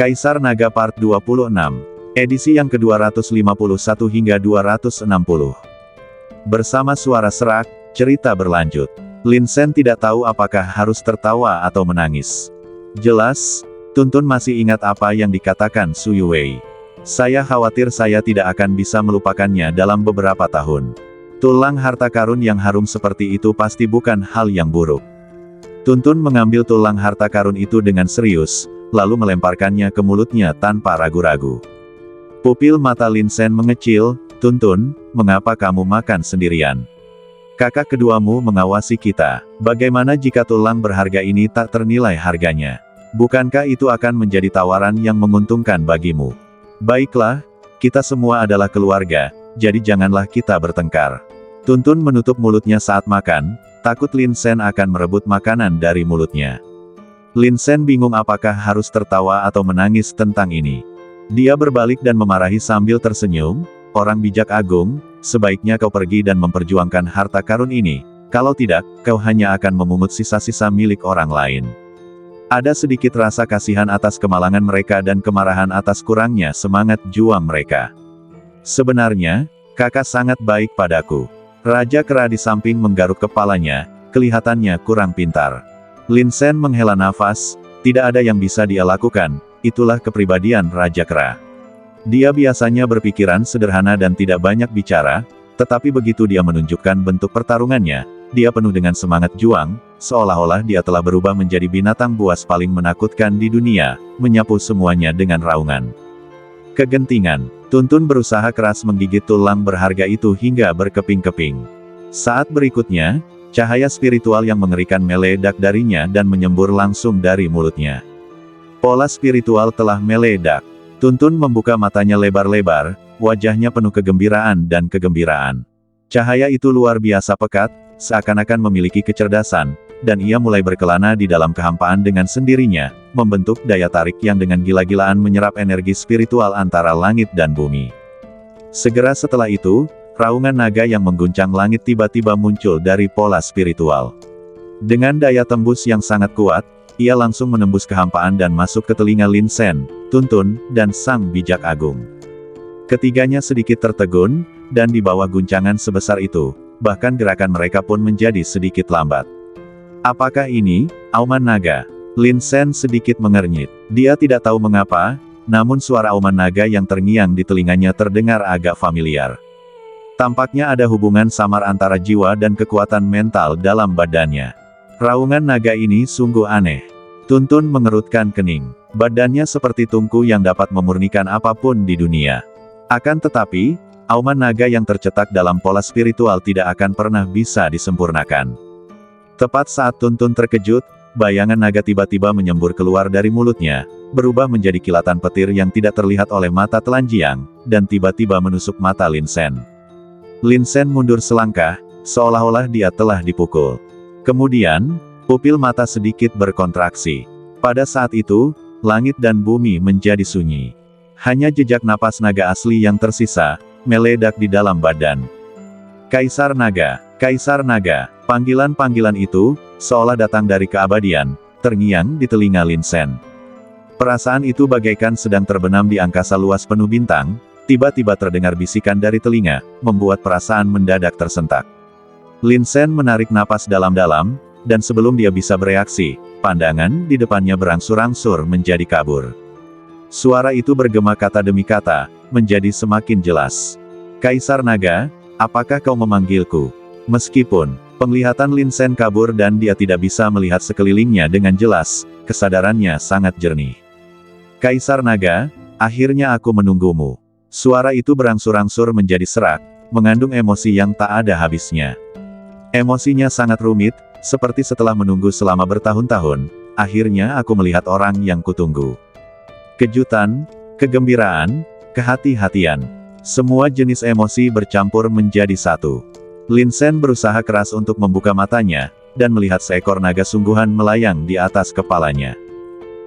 Kaisar Naga Part 26. Edisi yang ke-251 hingga 260. Bersama suara serak, cerita berlanjut. Lin Sen tidak tahu apakah harus tertawa atau menangis. Jelas, Tuntun masih ingat apa yang dikatakan Su Yuwei. Saya khawatir saya tidak akan bisa melupakannya dalam beberapa tahun. Tulang harta karun yang harum seperti itu pasti bukan hal yang buruk. Tuntun mengambil tulang harta karun itu dengan serius, lalu melemparkannya ke mulutnya tanpa ragu-ragu. Pupil mata Lin Sen mengecil. Tuntun, mengapa kamu makan sendirian? Kakak keduamu mengawasi kita. Bagaimana jika tulang berharga ini tak ternilai harganya? Bukankah itu akan menjadi tawaran yang menguntungkan bagimu? Baiklah, kita semua adalah keluarga, jadi janganlah kita bertengkar. Tuntun menutup mulutnya saat makan, takut Lin Sen akan merebut makanan dari mulutnya. Lin Sen bingung apakah harus tertawa atau menangis tentang ini. Dia berbalik dan memarahi sambil tersenyum, "Orang bijak agung, sebaiknya kau pergi dan memperjuangkan harta karun ini, kalau tidak, kau hanya akan memungut sisa-sisa milik orang lain." Ada sedikit rasa kasihan atas kemalangan mereka dan kemarahan atas kurangnya semangat juang mereka. "Sebenarnya, kakak sangat baik padaku." Raja Kera di samping menggaruk kepalanya, kelihatannya kurang pintar. Lin Sen menghela nafas, tidak ada yang bisa dia lakukan, itulah kepribadian Raja Kera. Dia biasanya berpikiran sederhana dan tidak banyak bicara, tetapi begitu dia menunjukkan bentuk pertarungannya, dia penuh dengan semangat juang, seolah-olah dia telah berubah menjadi binatang buas paling menakutkan di dunia, menyapu semuanya dengan raungan. Kegentingan. Tuntun berusaha keras menggigit tulang berharga itu hingga berkeping-keping. Saat berikutnya, cahaya spiritual yang mengerikan meledak darinya dan menyembur langsung dari mulutnya. Pola spiritual telah meledak. Tuntun membuka matanya lebar-lebar, wajahnya penuh kegembiraan dan kegembiraan. Cahaya itu luar biasa pekat, seakan-akan memiliki kecerdasan, dan ia mulai berkelana di dalam kehampaan dengan sendirinya, membentuk daya tarik yang dengan gila-gilaan menyerap energi spiritual antara langit dan bumi. Segera setelah itu, raungan naga yang mengguncang langit tiba-tiba muncul dari pola spiritual. Dengan daya tembus yang sangat kuat, ia langsung menembus kehampaan dan masuk ke telinga Lin Sen, Tuntun, dan Sang Bijak Agung. Ketiganya sedikit tertegun, dan di bawah guncangan sebesar itu, bahkan gerakan mereka pun menjadi sedikit lambat. Apakah ini auman naga? Lin Sen sedikit mengernyit. Dia tidak tahu mengapa, namun suara auman naga yang terngiang di telinganya terdengar agak familiar. Tampaknya ada hubungan samar antara jiwa dan kekuatan mental dalam badannya. Raungan naga ini sungguh aneh. Tuntun mengerutkan kening. Badannya seperti tungku yang dapat memurnikan apapun di dunia. Akan tetapi, auman naga yang tercetak dalam pola spiritual tidak akan pernah bisa disempurnakan. Tepat saat Tuntun terkejut, bayangan naga tiba-tiba menyembur keluar dari mulutnya, berubah menjadi kilatan petir yang tidak terlihat oleh mata telanjang, dan tiba-tiba menusuk mata Lin Sen. Lin Sen mundur selangkah, seolah-olah dia telah dipukul. Kemudian, pupil mata sedikit berkontraksi. Pada saat itu, langit dan bumi menjadi sunyi. Hanya jejak napas naga asli yang tersisa, meledak di dalam badan. Kaisar Naga, Kaisar Naga. Panggilan-panggilan itu, seolah datang dari keabadian, terngiang di telinga Lin Sen. Perasaan itu bagaikan sedang terbenam di angkasa luas penuh bintang, tiba-tiba terdengar bisikan dari telinga, membuat perasaan mendadak tersentak. Lin Sen menarik napas dalam-dalam, dan sebelum dia bisa bereaksi, pandangan di depannya berangsur-angsur menjadi kabur. Suara itu bergema kata demi kata, menjadi semakin jelas. "Kaisar Naga, apakah kau memanggilku?" Meskipun penglihatan Lin Sen kabur dan dia tidak bisa melihat sekelilingnya dengan jelas, kesadarannya sangat jernih. "Kaisar Naga, akhirnya aku menunggumu." Suara itu berangsur-angsur menjadi serak, mengandung emosi yang tak ada habisnya. Emosinya sangat rumit, seperti setelah menunggu selama bertahun-tahun, akhirnya aku melihat orang yang kutunggu. Kejutan, kegembiraan, kehati-hatian. Semua jenis emosi bercampur menjadi satu. Lin Sen berusaha keras untuk membuka matanya, dan melihat seekor naga sungguhan melayang di atas kepalanya.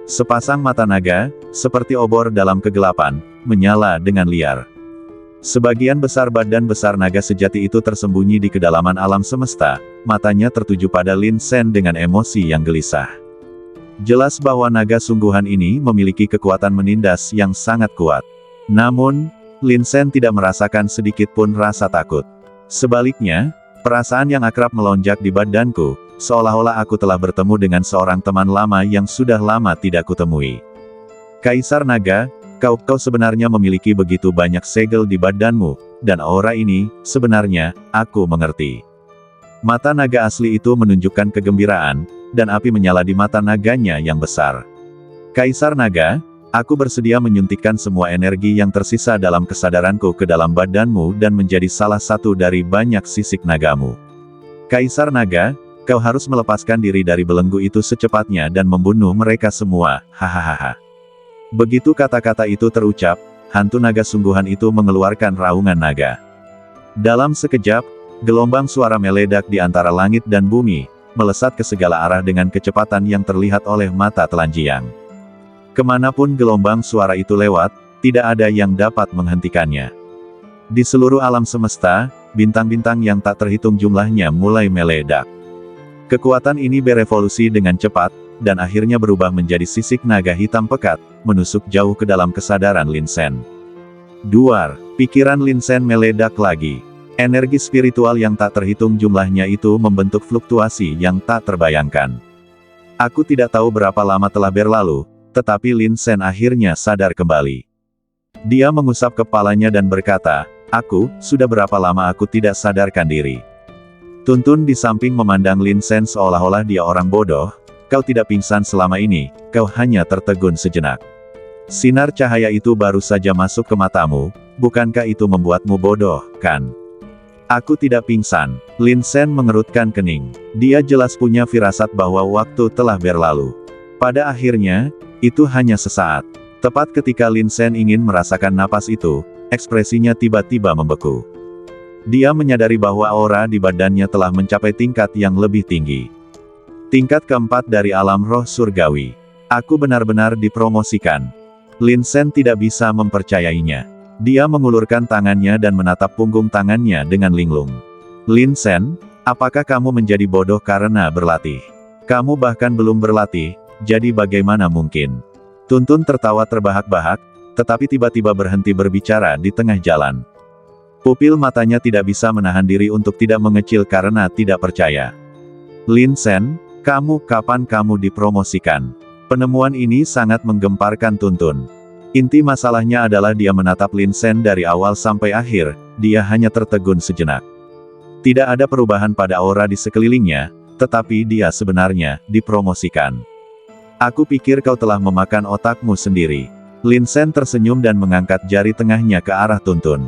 Sepasang mata naga, seperti obor dalam kegelapan, menyala dengan liar. Sebagian besar badan besar naga sejati itu tersembunyi di kedalaman alam semesta, matanya tertuju pada Lin Sen dengan emosi yang gelisah. Jelas bahwa naga sungguhan ini memiliki kekuatan menindas yang sangat kuat. Namun, Lin Sen tidak merasakan sedikit pun rasa takut. Sebaliknya, perasaan yang akrab melonjak di badanku, seolah-olah aku telah bertemu dengan seorang teman lama yang sudah lama tidak kutemui. Kaisar Naga, kau sebenarnya memiliki begitu banyak segel di badanmu, dan aura ini, sebenarnya, aku mengerti. Mata naga asli itu menunjukkan kegembiraan, dan api menyala di mata naganya yang besar. Kaisar Naga, aku bersedia menyuntikkan semua energi yang tersisa dalam kesadaranku ke dalam badanmu dan menjadi salah satu dari banyak sisik nagamu. Kaisar Naga, kau harus melepaskan diri dari belenggu itu secepatnya dan membunuh mereka semua, hahaha. Begitu kata-kata itu terucap, hantu naga sungguhan itu mengeluarkan raungan naga. Dalam sekejap, gelombang suara meledak di antara langit dan bumi, melesat ke segala arah dengan kecepatan yang terlihat oleh mata telanjang. Kemanapun gelombang suara itu lewat, tidak ada yang dapat menghentikannya. Di seluruh alam semesta, bintang-bintang yang tak terhitung jumlahnya mulai meledak. Kekuatan ini berevolusi dengan cepat, dan akhirnya berubah menjadi sisik naga hitam pekat, menusuk jauh ke dalam kesadaran Lin Sen. Duar, pikiran Lin Sen meledak lagi. Energi spiritual yang tak terhitung jumlahnya itu membentuk fluktuasi yang tak terbayangkan. Aku tidak tahu berapa lama telah berlalu, tetapi Lin Sen akhirnya sadar kembali. Dia mengusap kepalanya dan berkata, sudah berapa lama aku tidak sadarkan diri. Tuntun di samping memandang Lin Sen seolah-olah dia orang bodoh, kau tidak pingsan selama ini, kau hanya tertegun sejenak. Sinar cahaya itu baru saja masuk ke matamu, bukankah itu membuatmu bodoh, kan? Aku tidak pingsan. Lin Sen mengerutkan kening. Dia jelas punya firasat bahwa waktu telah berlalu. Pada akhirnya, itu hanya sesaat. Tepat ketika Lin Sen ingin merasakan napas itu, ekspresinya tiba-tiba membeku. Dia menyadari bahwa aura di badannya telah mencapai tingkat yang lebih tinggi. Tingkat keempat dari alam roh surgawi. Aku benar-benar dipromosikan. Lin Sen tidak bisa mempercayainya. Dia mengulurkan tangannya dan menatap punggung tangannya dengan linglung. Lin Sen, apakah kamu menjadi bodoh karena berlatih? Kamu bahkan belum berlatih, jadi bagaimana mungkin? Tuntun tertawa terbahak-bahak, tetapi tiba-tiba berhenti berbicara di tengah jalan. Pupil matanya tidak bisa menahan diri untuk tidak mengecil karena tidak percaya. Lin Sen, kapan kamu dipromosikan? Penemuan ini sangat menggemparkan Tuntun. Inti masalahnya adalah dia menatap Lin Sen dari awal sampai akhir, dia hanya tertegun sejenak. Tidak ada perubahan pada aura di sekelilingnya, tetapi dia sebenarnya dipromosikan. Aku pikir kau telah memakan otakmu sendiri. Lin Sen tersenyum dan mengangkat jari tengahnya ke arah Tuntun.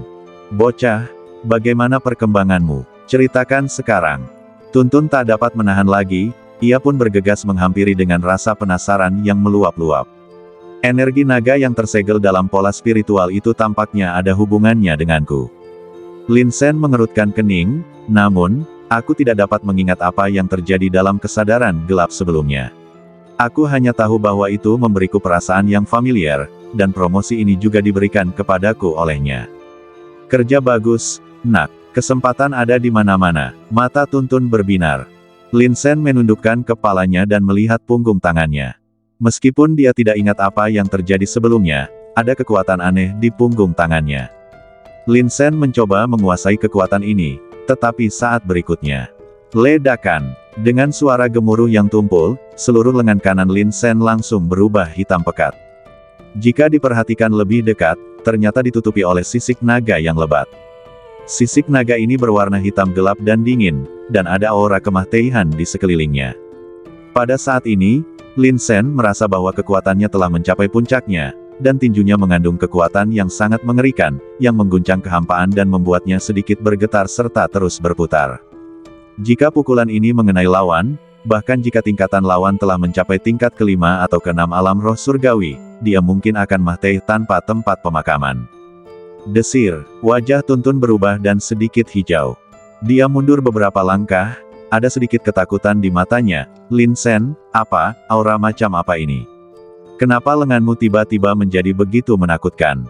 Bocah, bagaimana perkembanganmu? Ceritakan sekarang. Tuntun tak dapat menahan lagi, ia pun bergegas menghampiri dengan rasa penasaran yang meluap-luap. Energi naga yang tersegel dalam pola spiritual itu tampaknya ada hubungannya denganku. Lin Sen mengerutkan kening, namun, aku tidak dapat mengingat apa yang terjadi dalam kesadaran gelap sebelumnya. Aku hanya tahu bahwa itu memberiku perasaan yang familiar, dan promosi ini juga diberikan kepadaku olehnya. Kerja bagus, nak. Kesempatan ada di mana-mana. Mata Tuntun berbinar. Lin Sen menundukkan kepalanya dan melihat punggung tangannya. Meskipun dia tidak ingat apa yang terjadi sebelumnya, ada kekuatan aneh di punggung tangannya. Lin Sen mencoba menguasai kekuatan ini, tetapi saat berikutnya, ledakan. Dengan suara gemuruh yang tumpul, seluruh lengan kanan Lin Sen langsung berubah hitam pekat. Jika diperhatikan lebih dekat, ternyata ditutupi oleh sisik naga yang lebat. Sisik naga ini berwarna hitam gelap dan dingin, dan ada aura kematian di sekelilingnya. Pada saat ini, Lin Sen merasa bahwa kekuatannya telah mencapai puncaknya, dan tinjunya mengandung kekuatan yang sangat mengerikan, yang mengguncang kehampaan dan membuatnya sedikit bergetar serta terus berputar. Jika pukulan ini mengenai lawan, bahkan jika tingkatan lawan telah mencapai tingkat kelima atau keenam alam roh surgawi, dia mungkin akan mati tanpa tempat pemakaman. Desir, wajah Tuntun berubah dan sedikit hijau. Dia mundur beberapa langkah, ada sedikit ketakutan di matanya. Lin Sen, aura macam apa ini? Kenapa lenganmu tiba-tiba menjadi begitu menakutkan?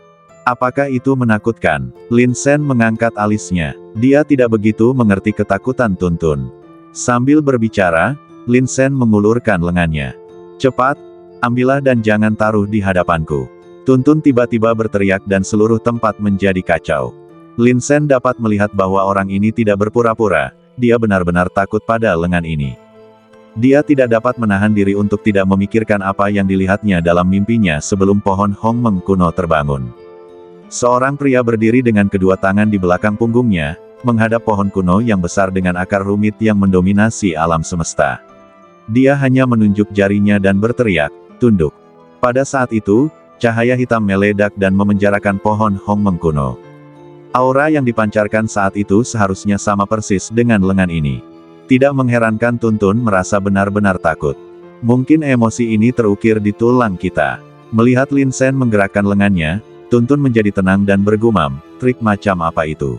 Apakah itu menakutkan? Lin Sen mengangkat alisnya. Dia tidak begitu mengerti ketakutan Tuntun. Sambil berbicara, Lin Sen mengulurkan lengannya. Cepat, ambillah dan jangan taruh di hadapanku. Tuntun tiba-tiba berteriak dan seluruh tempat menjadi kacau. Lin Sen dapat melihat bahwa orang ini tidak berpura-pura, dia benar-benar takut pada lengan ini. Dia tidak dapat menahan diri untuk tidak memikirkan apa yang dilihatnya dalam mimpinya sebelum pohon Hongmeng kuno terbangun. Seorang pria berdiri dengan kedua tangan di belakang punggungnya, menghadap pohon kuno yang besar dengan akar rumit yang mendominasi alam semesta. Dia hanya menunjuk jarinya dan berteriak, "Tunduk." Pada saat itu, cahaya hitam meledak dan memenjarakan pohon Hongmeng kuno. Aura yang dipancarkan saat itu seharusnya sama persis dengan lengan ini. Tidak mengherankan Tuntun merasa benar-benar takut. Mungkin emosi ini terukir di tulang kita. Melihat Lin Sen menggerakkan lengannya, Tuntun menjadi tenang dan bergumam, "Trik macam apa itu?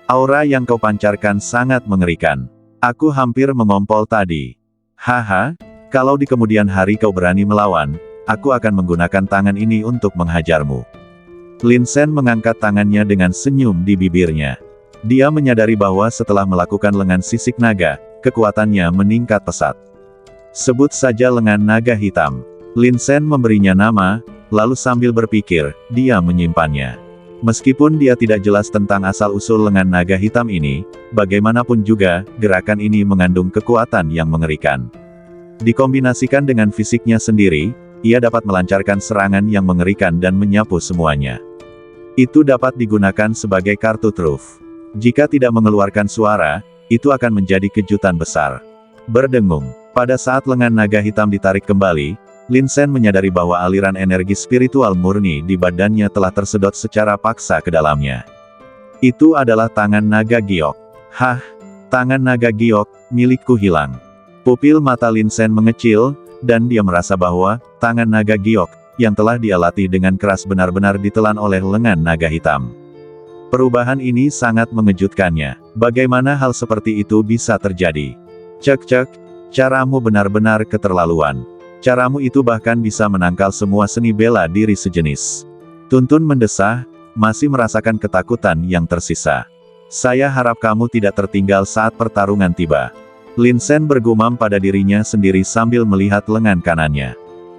Aura yang kau pancarkan sangat mengerikan. Aku hampir mengompol tadi. Haha, kalau di kemudian hari kau berani melawan, aku akan menggunakan tangan ini untuk menghajarmu." Lin Sen mengangkat tangannya dengan senyum di bibirnya. Dia menyadari bahwa setelah melakukan lengan sisik naga, kekuatannya meningkat pesat. Sebut saja lengan naga hitam. Lin Sen memberinya nama, lalu sambil berpikir, dia menyimpannya. Meskipun dia tidak jelas tentang asal-usul lengan naga hitam ini, bagaimanapun juga, gerakan ini mengandung kekuatan yang mengerikan. Dikombinasikan dengan fisiknya sendiri, ia dapat melancarkan serangan yang mengerikan dan menyapu semuanya. Itu dapat digunakan sebagai kartu truf. Jika tidak mengeluarkan suara, itu akan menjadi kejutan besar. Berdengung. Pada saat lengan naga hitam ditarik kembali, Lin Sen menyadari bahwa aliran energi spiritual murni di badannya telah tersedot secara paksa ke dalamnya. Itu adalah tangan naga giok. Hah, tangan naga giok, milikku hilang. Pupil mata Lin Sen mengecil, dan dia merasa bahwa tangan naga giok, yang telah dia latih dengan keras benar-benar ditelan oleh lengan naga hitam. Perubahan ini sangat mengejutkannya. Bagaimana hal seperti itu bisa terjadi? Cek, caramu benar-benar keterlaluan. Caramu itu bahkan bisa menangkal semua seni bela diri sejenis. Tuntun mendesah, masih merasakan ketakutan yang tersisa. Saya harap kamu tidak tertinggal saat pertarungan tiba. Lin Sen bergumam pada dirinya sendiri sambil melihat lengan kanannya.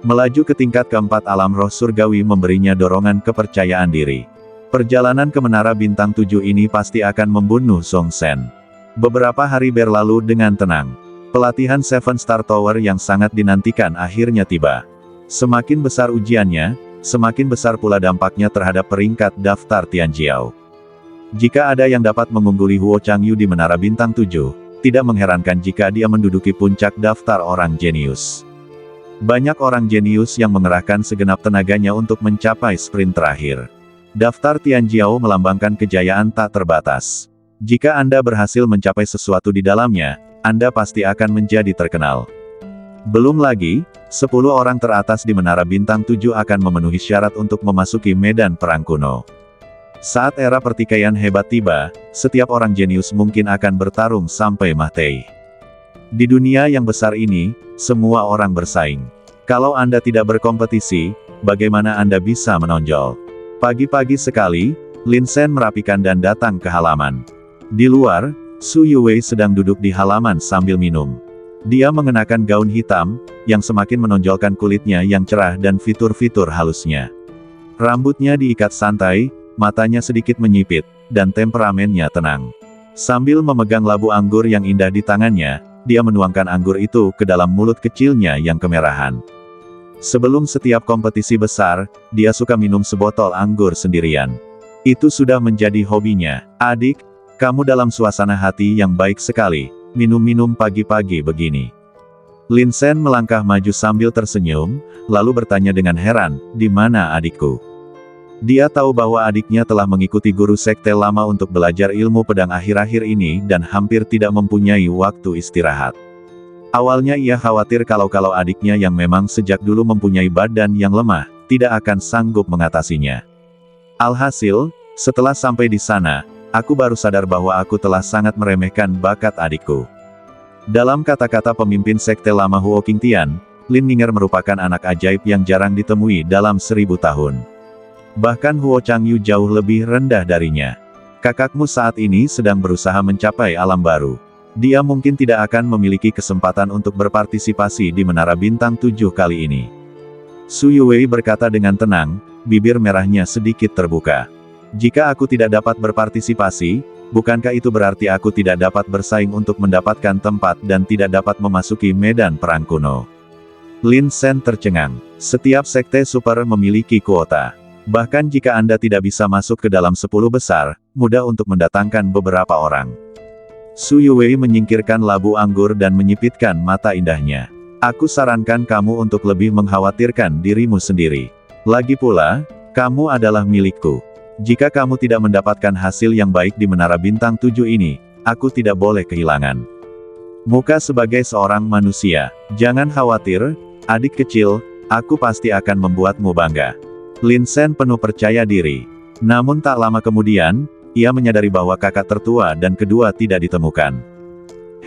Melaju ke tingkat keempat alam roh surgawi memberinya dorongan kepercayaan diri. Perjalanan ke Menara Bintang 7 ini pasti akan membunuh Song Sen. Beberapa hari berlalu dengan tenang. Pelatihan Seven Star Tower yang sangat dinantikan akhirnya tiba. Semakin besar ujiannya, semakin besar pula dampaknya terhadap peringkat daftar Tianjiao. Jika ada yang dapat mengungguli Huo Changyu di Menara Bintang 7, tidak mengherankan jika dia menduduki puncak daftar orang jenius. Banyak orang jenius yang mengerahkan segenap tenaganya untuk mencapai sprint terakhir. Daftar Tianjiao melambangkan kejayaan tak terbatas. Jika Anda berhasil mencapai sesuatu di dalamnya, Anda pasti akan menjadi terkenal. Belum lagi, 10 orang teratas di Menara Bintang 7 akan memenuhi syarat untuk memasuki medan perang kuno. Saat era pertikaian hebat tiba, setiap orang jenius mungkin akan bertarung sampai mati. Di dunia yang besar ini, semua orang bersaing. Kalau Anda tidak berkompetisi, bagaimana Anda bisa menonjol? Pagi-pagi sekali, Lin Sen merapikan dan datang ke halaman. Di luar, Su Yuwei sedang duduk di halaman sambil minum. Dia mengenakan gaun hitam, yang semakin menonjolkan kulitnya yang cerah dan fitur-fitur halusnya. Rambutnya diikat santai, matanya sedikit menyipit, dan temperamennya tenang. Sambil memegang labu anggur yang indah di tangannya, dia menuangkan anggur itu ke dalam mulut kecilnya yang kemerahan. Sebelum setiap kompetisi besar, dia suka minum sebotol anggur sendirian. Itu sudah menjadi hobinya. Adik, kamu dalam suasana hati yang baik sekali, minum-minum pagi-pagi begini. Lin Sen melangkah maju sambil tersenyum, lalu bertanya dengan heran, di mana adikku? Dia tahu bahwa adiknya telah mengikuti guru sekte lama untuk belajar ilmu pedang akhir-akhir ini dan hampir tidak mempunyai waktu istirahat. Awalnya ia khawatir kalau adiknya yang memang sejak dulu mempunyai badan yang lemah, tidak akan sanggup mengatasinya. Alhasil, setelah sampai di sana, aku baru sadar bahwa aku telah sangat meremehkan bakat adikku. Dalam kata-kata pemimpin sekte lama Huo Qingtian, Lin Ninger merupakan anak ajaib yang jarang ditemui dalam 1000 tahun. Bahkan Huo Changyu jauh lebih rendah darinya. Kakakmu saat ini sedang berusaha mencapai alam baru. Dia mungkin tidak akan memiliki kesempatan untuk berpartisipasi di Menara Bintang 7 kali ini. Su Yuwei berkata dengan tenang, bibir merahnya sedikit terbuka. Jika aku tidak dapat berpartisipasi, bukankah itu berarti aku tidak dapat bersaing untuk mendapatkan tempat dan tidak dapat memasuki medan perang kuno? Lin Sen tercengang. Setiap sekte super memiliki kuota. Bahkan jika Anda tidak bisa masuk ke dalam 10 besar, mudah untuk mendatangkan beberapa orang. Su Yuwei menyingkirkan labu anggur dan menyipitkan mata indahnya. Aku sarankan kamu untuk lebih mengkhawatirkan dirimu sendiri. Lagi pula, kamu adalah milikku. Jika kamu tidak mendapatkan hasil yang baik di Menara Bintang 7 ini, aku tidak boleh kehilangan muka sebagai seorang manusia. Jangan khawatir, adik kecil, aku pasti akan membuatmu bangga. Lin Sen penuh percaya diri. Namun tak lama kemudian, ia menyadari bahwa kakak tertua dan kedua tidak ditemukan.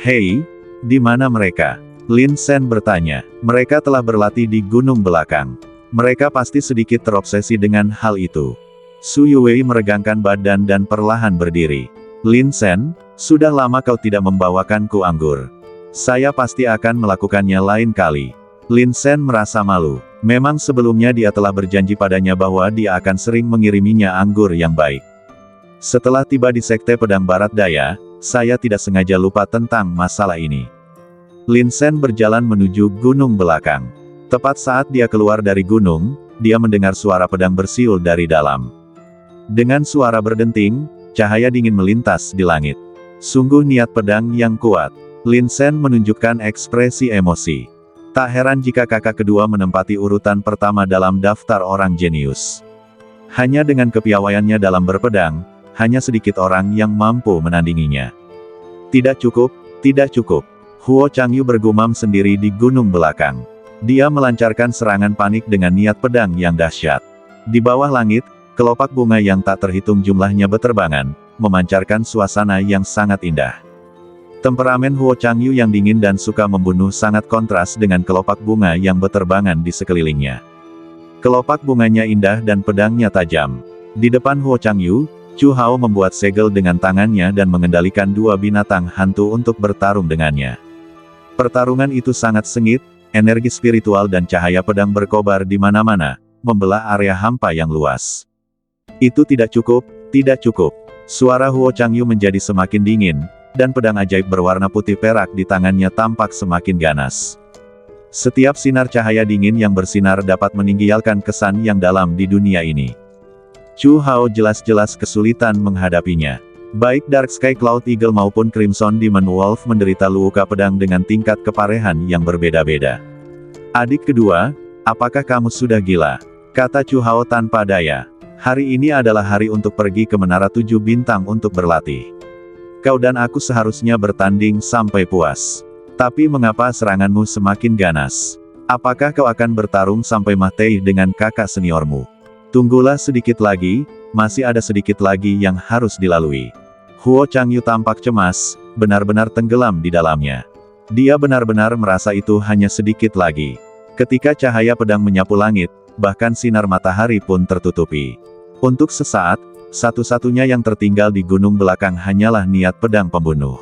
Hei, di mana mereka? Lin Sen bertanya. Mereka telah berlatih di gunung belakang. Mereka pasti sedikit terobsesi dengan hal itu. Su Yuwei meregangkan badan dan perlahan berdiri. Lin Sen, sudah lama kau tidak membawakanku anggur. Saya pasti akan melakukannya lain kali. Lin Sen merasa malu. Memang sebelumnya dia telah berjanji padanya bahwa dia akan sering mengiriminya anggur yang baik. Setelah tiba di Sekte Pedang Barat Daya, saya tidak sengaja lupa tentang masalah ini. Lin Sen berjalan menuju gunung belakang. Tepat saat dia keluar dari gunung, dia mendengar suara pedang bersiul dari dalam. Dengan suara berdenting, cahaya dingin melintas di langit. Sungguh niat pedang yang kuat. Lin Sen menunjukkan ekspresi emosi. Tak heran jika kakak kedua menempati urutan pertama dalam daftar orang jenius. Hanya dengan kepiawaiannya dalam berpedang, hanya sedikit orang yang mampu menandinginya. Tidak cukup, tidak cukup. Huo Changyu bergumam sendiri di gunung belakang. Dia melancarkan serangan panik dengan niat pedang yang dahsyat. Di bawah langit, kelopak bunga yang tak terhitung jumlahnya beterbangan, memancarkan suasana yang sangat indah. Temperamen Huo Changyu yang dingin dan suka membunuh sangat kontras dengan kelopak bunga yang beterbangan di sekelilingnya. Kelopak bunganya indah dan pedangnya tajam. Di depan Huo Changyu, Chu Hao membuat segel dengan tangannya dan mengendalikan dua binatang hantu untuk bertarung dengannya. Pertarungan itu sangat sengit, energi spiritual dan cahaya pedang berkobar di mana-mana, membelah area hampa yang luas. Itu tidak cukup, tidak cukup. Suara Huo Changyu menjadi semakin dingin, dan pedang ajaib berwarna putih perak di tangannya tampak semakin ganas. Setiap sinar cahaya dingin yang bersinar dapat meninggalkan kesan yang dalam di dunia ini. Chu Hao jelas-jelas kesulitan menghadapinya. Baik Dark Sky Cloud Eagle maupun Crimson Demon Wolf menderita luka pedang dengan tingkat keparehan yang berbeda-beda. Adik kedua, apakah kamu sudah gila? Kata Chu Hao tanpa daya. Hari ini adalah hari untuk pergi ke Menara 7 Bintang untuk berlatih. Kau dan aku seharusnya bertanding sampai puas. Tapi mengapa seranganmu semakin ganas? Apakah kau akan bertarung sampai mati dengan kakak seniormu? Tunggulah sedikit lagi, masih ada sedikit lagi yang harus dilalui. Huo Changyu tampak cemas, benar-benar tenggelam di dalamnya. Dia benar-benar merasa itu hanya sedikit lagi. Ketika cahaya pedang menyapu langit, bahkan sinar matahari pun tertutupi. Untuk sesaat, satu-satunya yang tertinggal di gunung belakang hanyalah niat pedang pembunuh.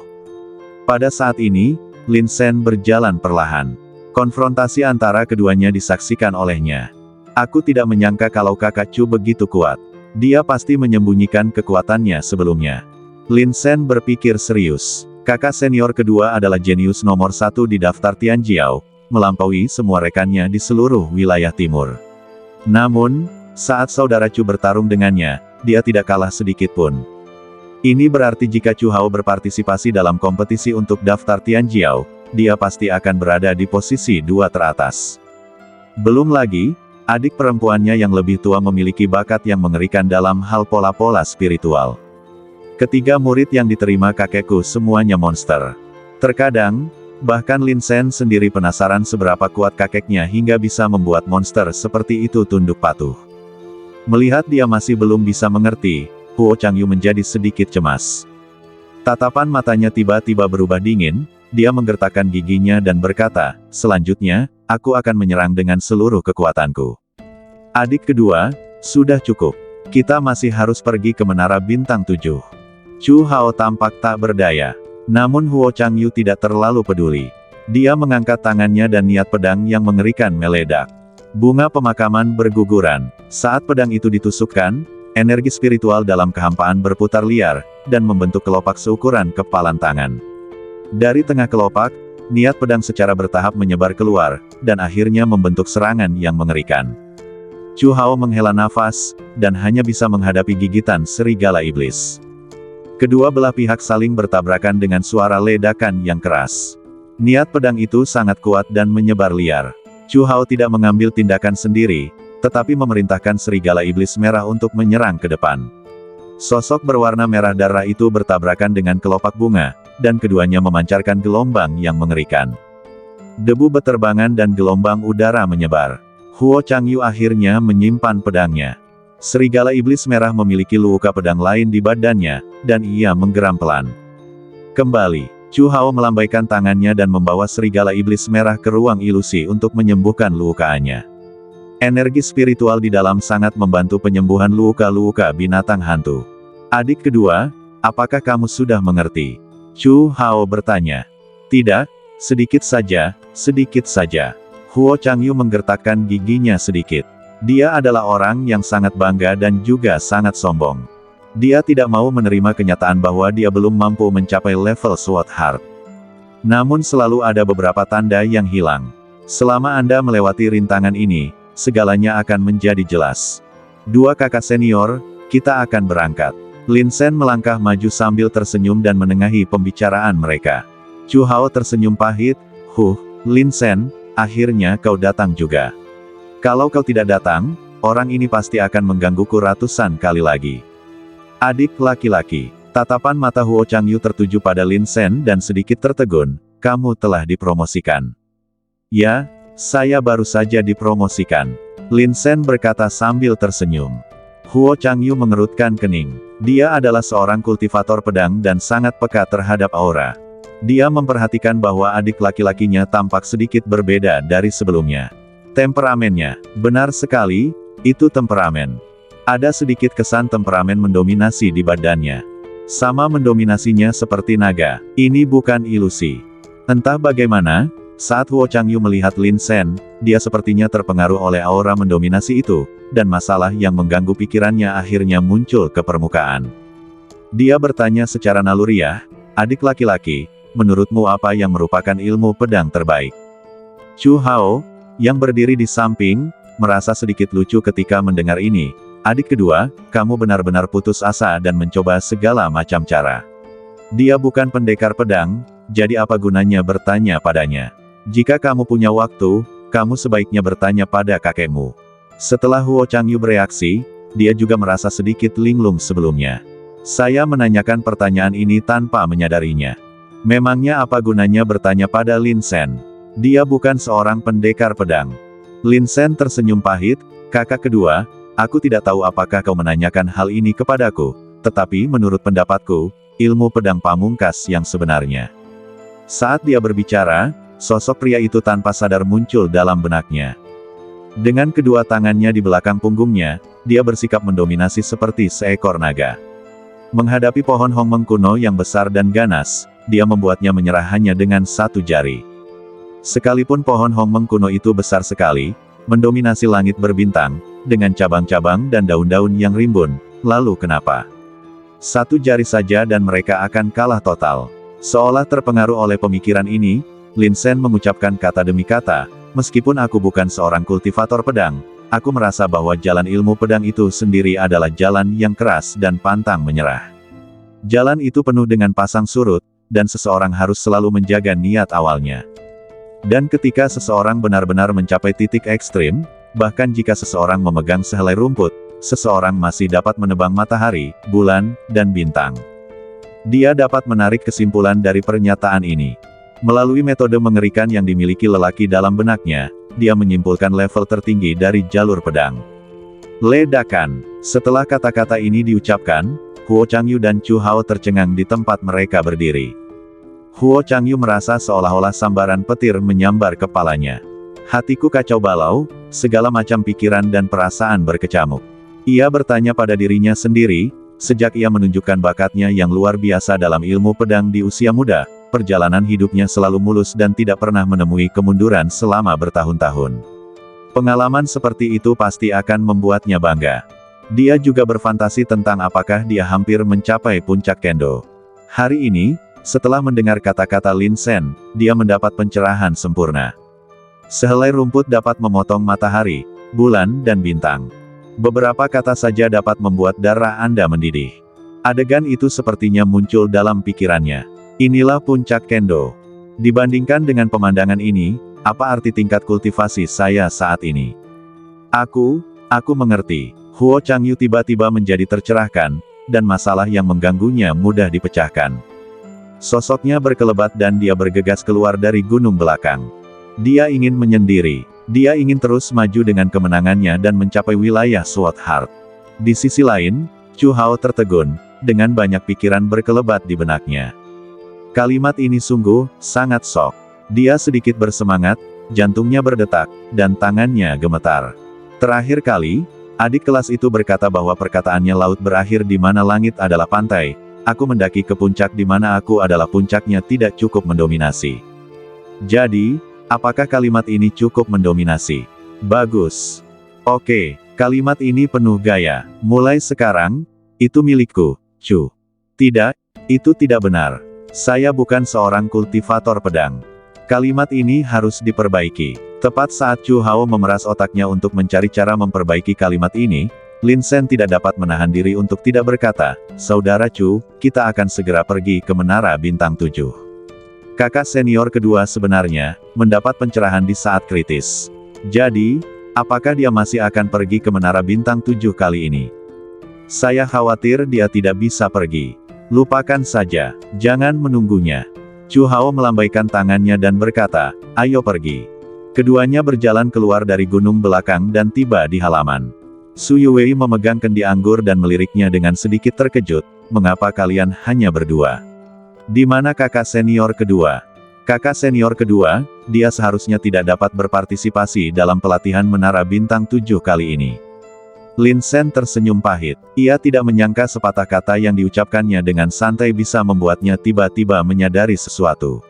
Pada saat ini, Lin Sen berjalan perlahan. Konfrontasi antara keduanya disaksikan olehnya. Aku tidak menyangka kalau kakak Chu begitu kuat. Dia pasti menyembunyikan kekuatannya sebelumnya. Lin Sen berpikir serius. Kakak senior kedua adalah jenius nomor 1 di daftar Tianjiao, melampaui semua rekannya di seluruh wilayah timur. Namun, saat saudara Chu bertarung dengannya, dia tidak kalah sedikit pun. Ini berarti jika Chu Hao berpartisipasi dalam kompetisi untuk daftar Tianjiao, dia pasti akan berada di posisi 2 teratas. Belum lagi, adik perempuannya yang lebih tua memiliki bakat yang mengerikan dalam hal pola-pola spiritual. Ketiga murid yang diterima kakekku semuanya monster. Terkadang, bahkan Lin Sen sendiri penasaran seberapa kuat kakeknya hingga bisa membuat monster seperti itu tunduk patuh. Melihat dia masih belum bisa mengerti, Huo Changyu menjadi sedikit cemas. Tatapan matanya tiba-tiba berubah dingin, dia menggertakkan giginya dan berkata, selanjutnya, aku akan menyerang dengan seluruh kekuatanku. Adik kedua, sudah cukup. Kita masih harus pergi ke Menara Bintang 7. Chu Hao tampak tak berdaya. Namun Huo Changyu tidak terlalu peduli. Dia mengangkat tangannya dan niat pedang yang mengerikan meledak. Bunga pemakaman berguguran. Saat pedang itu ditusukkan, energi spiritual dalam kehampaan berputar liar, dan membentuk kelopak seukuran kepalan tangan. Dari tengah kelopak, niat pedang secara bertahap menyebar keluar, dan akhirnya membentuk serangan yang mengerikan. Chu Hao menghela nafas, dan hanya bisa menghadapi gigitan serigala iblis. Kedua belah pihak saling bertabrakan dengan suara ledakan yang keras. Niat pedang itu sangat kuat dan menyebar liar. Chu Hao tidak mengambil tindakan sendiri, tetapi memerintahkan serigala iblis merah untuk menyerang ke depan. Sosok berwarna merah darah itu bertabrakan dengan kelopak bunga, dan keduanya memancarkan gelombang yang mengerikan. Debu beterbangan dan gelombang udara menyebar. Huo Changyu akhirnya menyimpan pedangnya. Serigala iblis merah memiliki luka pedang lain di badannya, dan ia menggeram pelan. Kembali, Chu Hao melambaikan tangannya dan membawa serigala iblis merah ke ruang ilusi untuk menyembuhkan lukaannya. Energi spiritual di dalam sangat membantu penyembuhan luka-luka binatang hantu. Adik kedua, apakah kamu sudah mengerti? Chu Hao bertanya. Tidak, sedikit saja, sedikit saja. Huo Changyu menggertakkan giginya sedikit. Dia adalah orang yang sangat bangga dan juga sangat sombong. Dia tidak mau menerima kenyataan bahwa dia belum mampu mencapai level Sword Heart. Namun selalu ada beberapa tanda yang hilang. Selama Anda melewati rintangan ini, segalanya akan menjadi jelas. Dua kakak senior, kita akan berangkat. Lin Sen melangkah maju sambil tersenyum dan menengahi pembicaraan mereka. Chu Hao tersenyum pahit, Lin Sen, akhirnya kau datang juga. Kalau kau tidak datang, orang ini pasti akan menggangguku ratusan kali lagi. Adik laki-laki, tatapan mata Huo Changyu tertuju pada Lin Sen dan sedikit tertegun, kamu telah dipromosikan. Ya, saya baru saja dipromosikan. Lin Sen berkata sambil tersenyum. Huo Changyu mengerutkan kening. Dia adalah seorang kultivator pedang dan sangat peka terhadap aura. Dia memperhatikan bahwa adik laki-lakinya tampak sedikit berbeda dari sebelumnya. Temperamennya, benar sekali, itu temperamen. Ada sedikit kesan temperamen mendominasi di badannya. Sama mendominasinya seperti naga, ini bukan ilusi. Entah bagaimana, saat Huo Changyu melihat Lin Sen, dia sepertinya terpengaruh oleh aura mendominasi itu, dan masalah yang mengganggu pikirannya akhirnya muncul ke permukaan. Dia bertanya secara naluriah, adik laki-laki, menurutmu apa yang merupakan ilmu pedang terbaik? Chu Hao, yang berdiri di samping, merasa sedikit lucu ketika mendengar ini. Adik kedua, kamu benar-benar putus asa dan mencoba segala macam cara. Dia bukan pendekar pedang, jadi apa gunanya bertanya padanya? Jika kamu punya waktu, kamu sebaiknya bertanya pada kakekmu. Setelah Huo Changyu bereaksi, dia juga merasa sedikit linglung sebelumnya. Saya menanyakan pertanyaan ini tanpa menyadarinya. Memangnya apa gunanya bertanya pada Lin Sen? Dia bukan seorang pendekar pedang. Lin Sen tersenyum pahit, kakak kedua, aku tidak tahu apakah kau menanyakan hal ini kepadaku, tetapi menurut pendapatku, ilmu pedang pamungkas yang sebenarnya. Saat dia berbicara, sosok pria itu tanpa sadar muncul dalam benaknya. Dengan kedua tangannya di belakang punggungnya, dia bersikap mendominasi seperti seekor naga. Menghadapi pohon hongmeng kuno yang besar dan ganas, dia membuatnya menyerah hanya dengan satu jari. Sekalipun pohon hongmeng kuno itu besar sekali, mendominasi langit berbintang, dengan cabang-cabang dan daun-daun yang rimbun, lalu kenapa? Satu jari saja dan mereka akan kalah total. Seolah terpengaruh oleh pemikiran ini, Lin Sen mengucapkan kata demi kata, meskipun aku bukan seorang kultivator pedang, aku merasa bahwa jalan ilmu pedang itu sendiri adalah jalan yang keras dan pantang menyerah. Jalan itu penuh dengan pasang surut, dan seseorang harus selalu menjaga niat awalnya. Dan ketika seseorang benar-benar mencapai titik ekstrim, bahkan jika seseorang memegang sehelai rumput, seseorang masih dapat menebang matahari, bulan, dan bintang. Dia dapat menarik kesimpulan dari pernyataan ini. Melalui metode mengerikan yang dimiliki lelaki dalam benaknya, dia menyimpulkan level tertinggi dari jalur pedang. Ledakan. Setelah kata-kata ini diucapkan, Huo Changyu dan Chu Hao tercengang di tempat mereka berdiri. Huo Changyu merasa seolah-olah sambaran petir menyambar kepalanya. Hatiku kacau balau, segala macam pikiran dan perasaan berkecamuk. Ia bertanya pada dirinya sendiri, sejak ia menunjukkan bakatnya yang luar biasa dalam ilmu pedang di usia muda, perjalanan hidupnya selalu mulus dan tidak pernah menemui kemunduran selama bertahun-tahun. Pengalaman seperti itu pasti akan membuatnya bangga. Dia juga berfantasi tentang apakah dia hampir mencapai puncak kendo. Hari ini, setelah mendengar kata-kata Lin Sen, dia mendapat pencerahan sempurna. Sehelai rumput dapat memotong matahari, bulan dan bintang. Beberapa kata saja dapat membuat darah Anda mendidih. Adegan itu sepertinya muncul dalam pikirannya. Inilah puncak kendo. Dibandingkan dengan pemandangan ini, apa arti tingkat kultivasi saya saat ini? Aku mengerti. Huo Changyu tiba-tiba menjadi tercerahkan, dan masalah yang mengganggunya mudah dipecahkan. Sosoknya berkelebat dan dia bergegas keluar dari gunung belakang. Dia ingin menyendiri. Dia ingin terus maju dengan kemenangannya dan mencapai wilayah Sword Heart. Di sisi lain, Chu Hao tertegun, dengan banyak pikiran berkelebat di benaknya. Kalimat ini sungguh sangat sok. Dia sedikit bersemangat, jantungnya berdetak, dan tangannya gemetar. Terakhir kali, adik kelas itu berkata bahwa perkataannya laut berakhir di mana langit adalah pantai. Aku mendaki ke puncak di mana aku adalah puncaknya tidak cukup mendominasi. Jadi, apakah kalimat ini cukup mendominasi? Bagus. Oke, kalimat ini penuh gaya. Mulai sekarang, itu milikku, Chu. Tidak, itu tidak benar. Saya bukan seorang kultivator pedang. Kalimat ini harus diperbaiki. Tepat saat Chu Hao memeras otaknya untuk mencari cara memperbaiki kalimat ini, Lin Sen tidak dapat menahan diri untuk tidak berkata, "Saudara Chu, kita akan segera pergi ke Menara Bintang 7. Kakak senior kedua sebenarnya mendapat pencerahan di saat kritis. Jadi, apakah dia masih akan pergi ke Menara Bintang 7 kali ini? Saya khawatir dia tidak bisa pergi. Lupakan saja, jangan menunggunya." Chu Hao melambaikan tangannya dan berkata, "Ayo pergi." Keduanya berjalan keluar dari gunung belakang dan tiba di halaman. Su Yuwei memegang kendi anggur dan meliriknya dengan sedikit terkejut, "Mengapa kalian hanya berdua? Di mana kakak senior kedua?" Kakak senior kedua, dia seharusnya tidak dapat berpartisipasi dalam pelatihan Menara Bintang 7 kali ini. Lin Sen tersenyum pahit. Ia tidak menyangka sepatah kata yang diucapkannya dengan santai bisa membuatnya tiba-tiba menyadari sesuatu.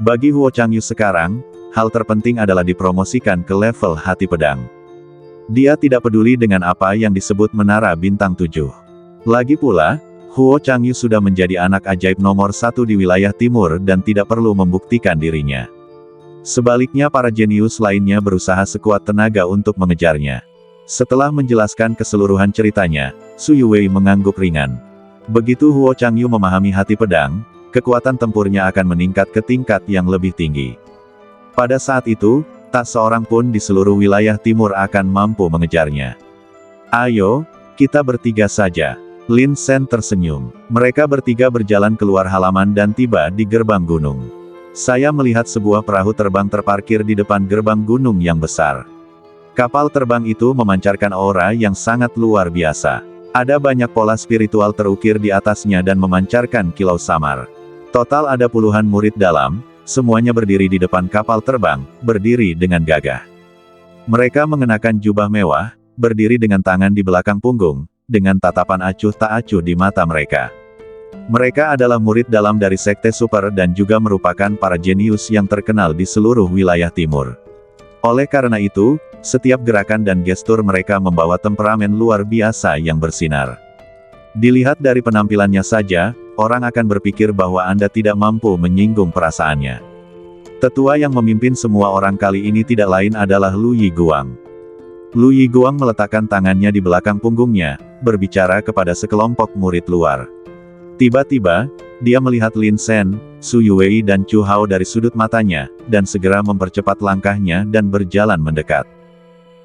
Bagi Huo Changyu sekarang, hal terpenting adalah dipromosikan ke level hati pedang. Dia tidak peduli dengan apa yang disebut Menara Bintang 7. Lagi pula, Huo Changyu sudah menjadi anak ajaib nomor 1 di wilayah timur dan tidak perlu membuktikan dirinya. Sebaliknya para jenius lainnya berusaha sekuat tenaga untuk mengejarnya. Setelah menjelaskan keseluruhan ceritanya, Su Yuwei mengangguk ringan. Begitu Huo Changyu memahami hati pedang, kekuatan tempurnya akan meningkat ke tingkat yang lebih tinggi. Pada saat itu, tak seorang pun di seluruh wilayah timur akan mampu mengejarnya. "Ayo, kita bertiga saja." Lin Sen tersenyum. Mereka bertiga berjalan keluar halaman dan tiba di gerbang gunung. Saya melihat sebuah perahu terbang terparkir di depan gerbang gunung yang besar. Kapal terbang itu memancarkan aura yang sangat luar biasa. Ada banyak pola spiritual terukir di atasnya dan memancarkan kilau samar. Total ada puluhan murid dalam, semuanya berdiri di depan kapal terbang, berdiri dengan gagah. Mereka mengenakan jubah mewah, berdiri dengan tangan di belakang punggung, dengan tatapan acuh tak acuh di mata mereka. Mereka adalah murid dalam dari Sekte Super dan juga merupakan para jenius yang terkenal di seluruh wilayah timur. Oleh karena itu, setiap gerakan dan gestur mereka membawa temperamen luar biasa yang bersinar. Dilihat dari penampilannya saja, orang akan berpikir bahwa Anda tidak mampu menyinggung perasaannya. Tetua yang memimpin semua orang kali ini tidak lain adalah Lu Yiguang. Lu Yiguang meletakkan tangannya di belakang punggungnya, berbicara kepada sekelompok murid luar. Tiba-tiba, dia melihat Lin Sen, Su Yuwei dan Chu Hao dari sudut matanya, dan segera mempercepat langkahnya dan berjalan mendekat.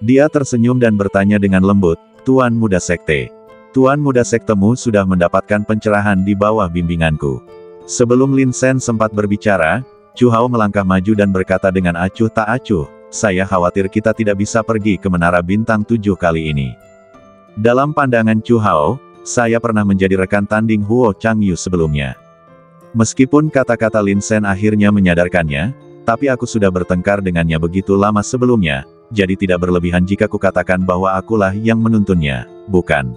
Dia tersenyum dan bertanya dengan lembut, "Tuan Muda Sekte. Tuan Muda Sektemu sudah mendapatkan pencerahan di bawah bimbinganku." Sebelum Lin Sen sempat berbicara, Chu Hao melangkah maju dan berkata dengan acuh tak acuh, "Saya khawatir kita tidak bisa pergi ke Menara Bintang 7 kali ini." Dalam pandangan Chu Hao, saya pernah menjadi rekan tanding Huo Changyu sebelumnya. Meskipun kata-kata Lin Sen akhirnya menyadarkannya, tapi aku sudah bertengkar dengannya begitu lama sebelumnya, jadi tidak berlebihan jika kukatakan bahwa akulah yang menuntunnya, bukan?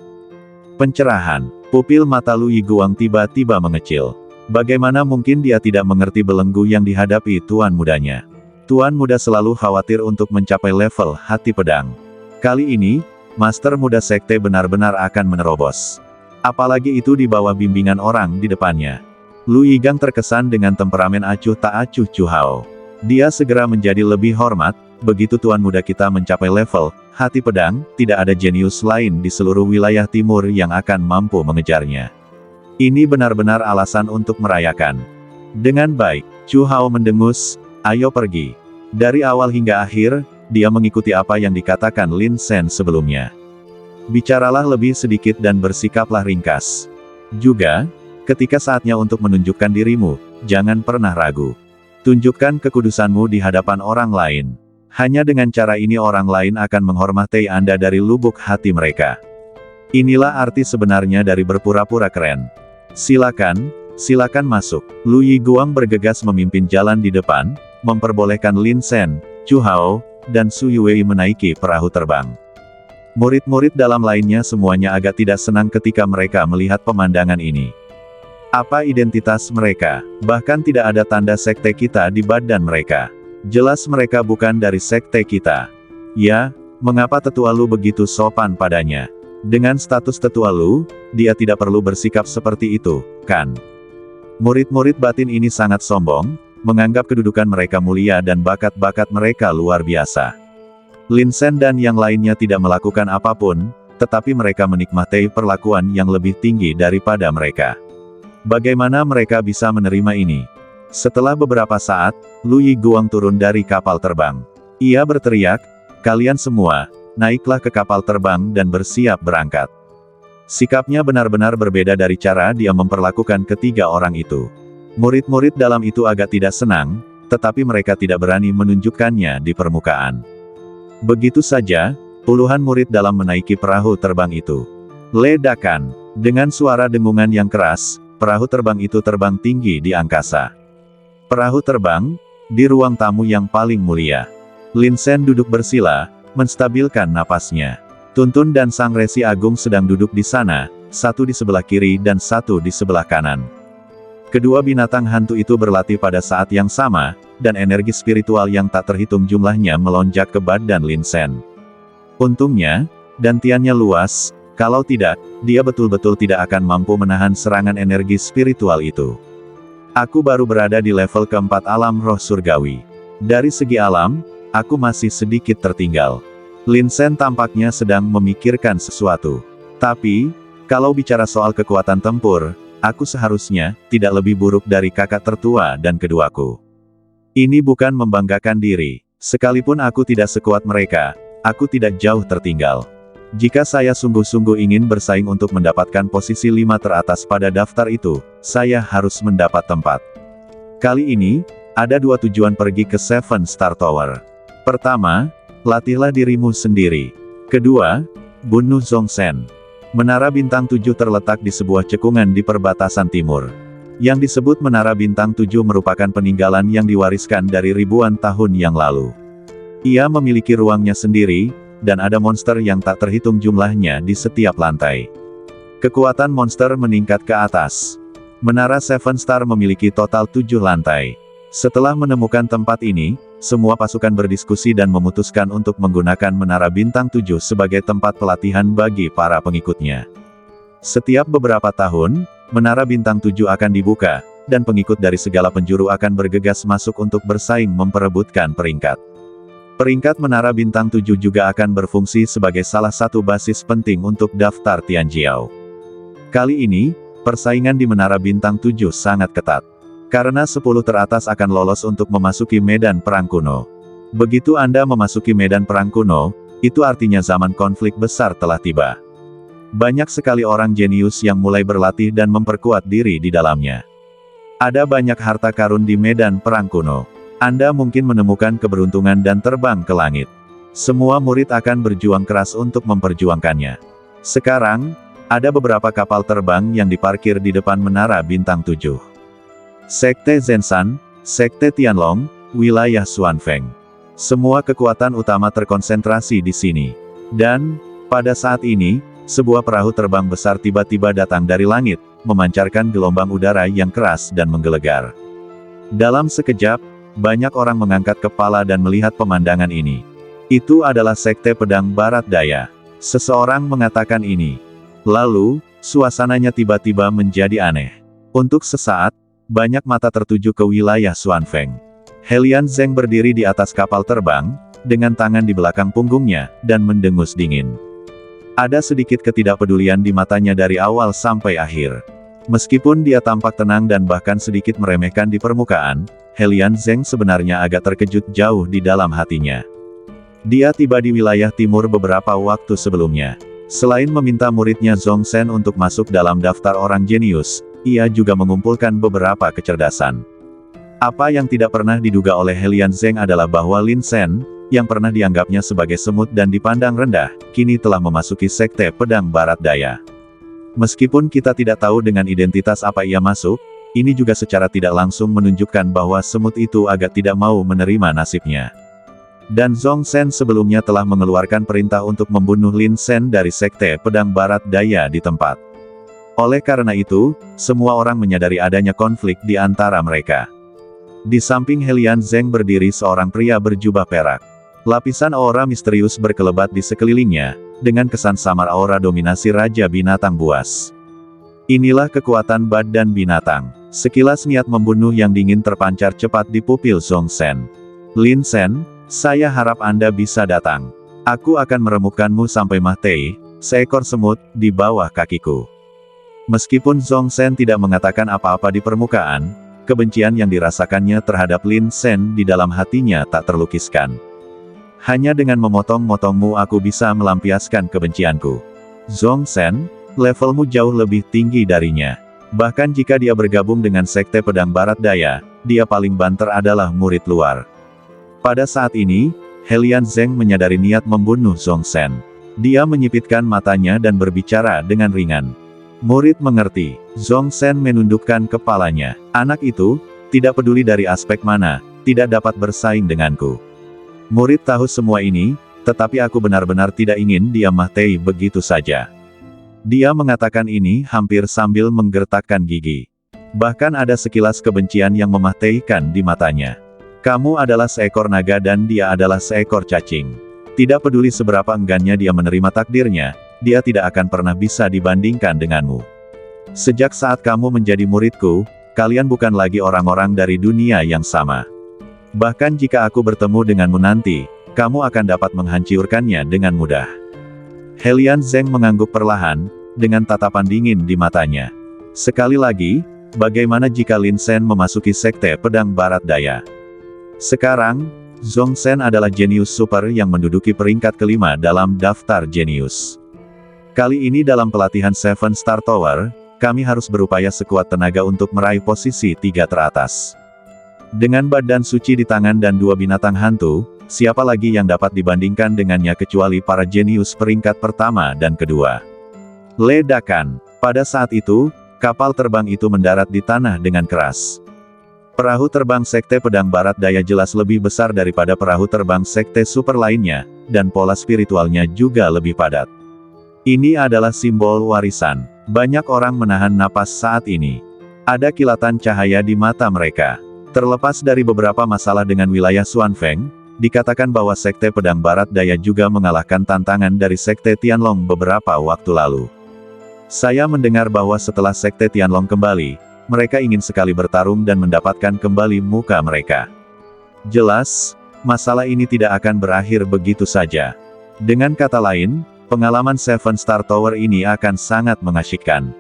Pencerahan. Pupil mata Lu Yiguang tiba-tiba mengecil. Bagaimana mungkin dia tidak mengerti belenggu yang dihadapi tuan mudanya. Tuan muda selalu khawatir untuk mencapai level hati pedang. Kali ini, Master Muda Sekte benar-benar akan menerobos. Apalagi itu di bawah bimbingan orang di depannya. Lu Yigang terkesan dengan temperamen acuh tak acuh Chu Hao. Dia segera menjadi lebih hormat, begitu tuan muda kita mencapai level hati pedang, tidak ada jenius lain di seluruh wilayah timur yang akan mampu mengejarnya. Ini benar-benar alasan untuk merayakan. Dengan baik, Chu Hao mendengus, ayo pergi. Dari awal hingga akhir, dia mengikuti apa yang dikatakan Lin Sen sebelumnya. Bicaralah lebih sedikit dan bersikaplah ringkas. Juga, ketika saatnya untuk menunjukkan dirimu, jangan pernah ragu. Tunjukkan kekudusanmu di hadapan orang lain. Hanya dengan cara ini orang lain akan menghormati Anda dari lubuk hati mereka. Inilah arti sebenarnya dari berpura-pura keren. Silakan, silakan masuk. Lu Yiguang bergegas memimpin jalan di depan, memperbolehkan Lin Sen, Chu Hao, dan Su Yuwei menaiki perahu terbang. Murid-murid dalam lainnya semuanya agak tidak senang ketika mereka melihat pemandangan ini. Apa identitas mereka? Bahkan tidak ada tanda sekte kita di badan mereka. Jelas mereka bukan dari sekte kita. Ya, mengapa tetua Lu begitu sopan padanya? Dengan status tetua Lu, dia tidak perlu bersikap seperti itu, kan? Murid-murid batin ini sangat sombong, menganggap kedudukan mereka mulia dan bakat-bakat mereka luar biasa. Lin Sen dan yang lainnya tidak melakukan apapun, tetapi mereka menikmati perlakuan yang lebih tinggi daripada mereka. Bagaimana mereka bisa menerima ini? Setelah beberapa saat, Lu Yiguang turun dari kapal terbang. Ia berteriak, kalian semua, naiklah ke kapal terbang dan bersiap berangkat. Sikapnya benar-benar berbeda dari cara dia memperlakukan ketiga orang itu. Murid-murid dalam itu agak tidak senang, tetapi mereka tidak berani menunjukkannya di permukaan. Begitu saja, puluhan murid dalam menaiki perahu terbang itu. Ledakan. Dengan suara dengungan yang keras, perahu terbang itu terbang tinggi di angkasa. Perahu terbang, di ruang tamu yang paling mulia. Lin Sen duduk bersila, menstabilkan napasnya. Tuntun dan Sang Resi Agung sedang duduk di sana, satu di sebelah kiri dan satu di sebelah kanan. Kedua binatang hantu itu berlatih pada saat yang sama, dan energi spiritual yang tak terhitung jumlahnya melonjak ke badan Lin Sen. Untungnya, dantiannya luas, kalau tidak, dia betul-betul tidak akan mampu menahan serangan energi spiritual itu. Aku baru berada di level keempat alam roh surgawi. Dari segi alam, aku masih sedikit tertinggal. Lin Sen tampaknya sedang memikirkan sesuatu. Tapi, kalau bicara soal kekuatan tempur, aku seharusnya tidak lebih buruk dari kakak tertua dan keduaku. Ini bukan membanggakan diri. Sekalipun aku tidak sekuat mereka, aku tidak jauh tertinggal. Jika saya sungguh-sungguh ingin bersaing untuk mendapatkan posisi 5 teratas pada daftar itu, saya harus mendapat tempat. Kali ini, ada dua tujuan pergi ke Seven Star Tower. Pertama, latihlah dirimu sendiri. Kedua, bunuh Zhongsen. Menara Bintang 7 terletak di sebuah cekungan di perbatasan timur. Yang disebut Menara Bintang 7 merupakan peninggalan yang diwariskan dari ribuan tahun yang lalu. Ia memiliki ruangnya sendiri, dan ada monster yang tak terhitung jumlahnya di setiap lantai. Kekuatan monster meningkat ke atas. Menara Seven Star memiliki total 7 lantai. Setelah menemukan tempat ini, semua pasukan berdiskusi dan memutuskan untuk menggunakan Menara Bintang 7 sebagai tempat pelatihan bagi para pengikutnya. Setiap beberapa tahun, Menara Bintang 7 akan dibuka, dan pengikut dari segala penjuru akan bergegas masuk untuk bersaing memperebutkan peringkat. Peringkat Menara Bintang 7 juga akan berfungsi sebagai salah satu basis penting untuk daftar Tianjiao. Kali ini, persaingan di Menara Bintang 7 sangat ketat. Karena 10 teratas akan lolos untuk memasuki medan perang kuno. Begitu Anda memasuki medan perang kuno, itu artinya zaman konflik besar telah tiba. Banyak sekali orang jenius yang mulai berlatih dan memperkuat diri di dalamnya. Ada banyak harta karun di medan perang kuno. Anda mungkin menemukan keberuntungan dan terbang ke langit. Semua murid akan berjuang keras untuk memperjuangkannya. Sekarang, ada beberapa kapal terbang yang diparkir di depan Menara Bintang 7. Sekte Zenshan, Sekte Tianlong, wilayah Xuanfeng. Semua kekuatan utama terkonsentrasi di sini. Dan, pada saat ini, sebuah perahu terbang besar tiba-tiba datang dari langit, memancarkan gelombang udara yang keras dan menggelegar. Dalam sekejap, banyak orang mengangkat kepala dan melihat pemandangan ini. Itu adalah Sekte Pedang Barat Daya. Seseorang mengatakan ini. Lalu, suasananya tiba-tiba menjadi aneh. Untuk sesaat, banyak mata tertuju ke wilayah Xuanfeng. Helian Zeng berdiri di atas kapal terbang, dengan tangan di belakang punggungnya, dan mendengus dingin. Ada sedikit ketidakpedulian di matanya dari awal sampai akhir. Meskipun dia tampak tenang dan bahkan sedikit meremehkan di permukaan, Helian Zeng sebenarnya agak terkejut jauh di dalam hatinya. Dia tiba di wilayah timur beberapa waktu sebelumnya. Selain meminta muridnya Zhong Shen untuk masuk dalam daftar orang jenius, ia juga mengumpulkan beberapa kecerdasan. Apa yang tidak pernah diduga oleh Helian Zeng adalah bahwa Lin Shen, yang pernah dianggapnya sebagai semut dan dipandang rendah, kini telah memasuki Sekte Pedang Barat Daya. Meskipun kita tidak tahu dengan identitas apa ia masuk, ini juga secara tidak langsung menunjukkan bahwa semut itu agak tidak mau menerima nasibnya. Dan Zhong Shen sebelumnya telah mengeluarkan perintah untuk membunuh Lin Shen dari Sekte Pedang Barat Daya di tempat. Oleh karena itu, semua orang menyadari adanya konflik di antara mereka. Di samping Helian Zeng berdiri seorang pria berjubah perak. Lapisan aura misterius berkelebat di sekelilingnya, dengan kesan samar aura dominasi Raja Binatang Buas. Inilah kekuatan badan binatang. Sekilas niat membunuh yang dingin terpancar cepat di pupil Zhong Shen. Lin Shen, saya harap Anda bisa datang. Aku akan meremukkanmu sampai mati, seekor semut, di bawah kakiku. Meskipun Zhong Shen tidak mengatakan apa-apa di permukaan, kebencian yang dirasakannya terhadap Lin Shen di dalam hatinya tak terlukiskan. Hanya dengan memotong-motongmu aku bisa melampiaskan kebencianku. Zhong Shen, levelmu jauh lebih tinggi darinya. Bahkan jika dia bergabung dengan Sekte Pedang Barat Daya, dia paling banter adalah murid luar. Pada saat ini, Helian Zeng menyadari niat membunuh Zhong Shen. Dia menyipitkan matanya dan berbicara dengan ringan. Murid mengerti. Zhong Shen menundukkan kepalanya. Anak itu, tidak peduli dari aspek mana, tidak dapat bersaing denganku. Murid tahu semua ini, tetapi aku benar-benar tidak ingin dia mati begitu saja. Dia mengatakan ini hampir sambil menggertakkan gigi. Bahkan ada sekilas kebencian yang mematikan di matanya. Kamu adalah seekor naga dan dia adalah seekor cacing. Tidak peduli seberapa enggannya dia menerima takdirnya, dia tidak akan pernah bisa dibandingkan denganmu. Sejak saat kamu menjadi muridku, kalian bukan lagi orang-orang dari dunia yang sama. Bahkan jika aku bertemu denganmu nanti, kamu akan dapat menghancurkannya dengan mudah. Helian Zeng mengangguk perlahan, dengan tatapan dingin di matanya. Sekali lagi, bagaimana jika Lin Shen memasuki Sekte Pedang Barat Daya? Sekarang, Zhong Shen adalah jenius super yang menduduki peringkat kelima dalam daftar jenius. Kali ini dalam pelatihan Seven Star Tower, kami harus berupaya sekuat tenaga untuk meraih posisi 3 teratas. Dengan badan suci di tangan dan 2 binatang hantu, siapa lagi yang dapat dibandingkan dengannya kecuali para jenius peringkat pertama dan kedua. Ledakan. Pada saat itu, kapal terbang itu mendarat di tanah dengan keras. Perahu terbang Sekte Pedang Barat Daya jelas lebih besar daripada perahu terbang Sekte Super lainnya, dan pola spiritualnya juga lebih padat. Ini adalah simbol warisan. Banyak orang menahan napas saat ini. Ada kilatan cahaya di mata mereka. Terlepas dari beberapa masalah dengan wilayah Xuanfeng, dikatakan bahwa Sekte Pedang Barat Daya juga mengalahkan tantangan dari Sekte Tianlong beberapa waktu lalu. Saya mendengar bahwa setelah Sekte Tianlong kembali, mereka ingin sekali bertarung dan mendapatkan kembali muka mereka. Jelas, masalah ini tidak akan berakhir begitu saja. Dengan kata lain, pengalaman Seven Star Tower ini akan sangat mengasyikkan.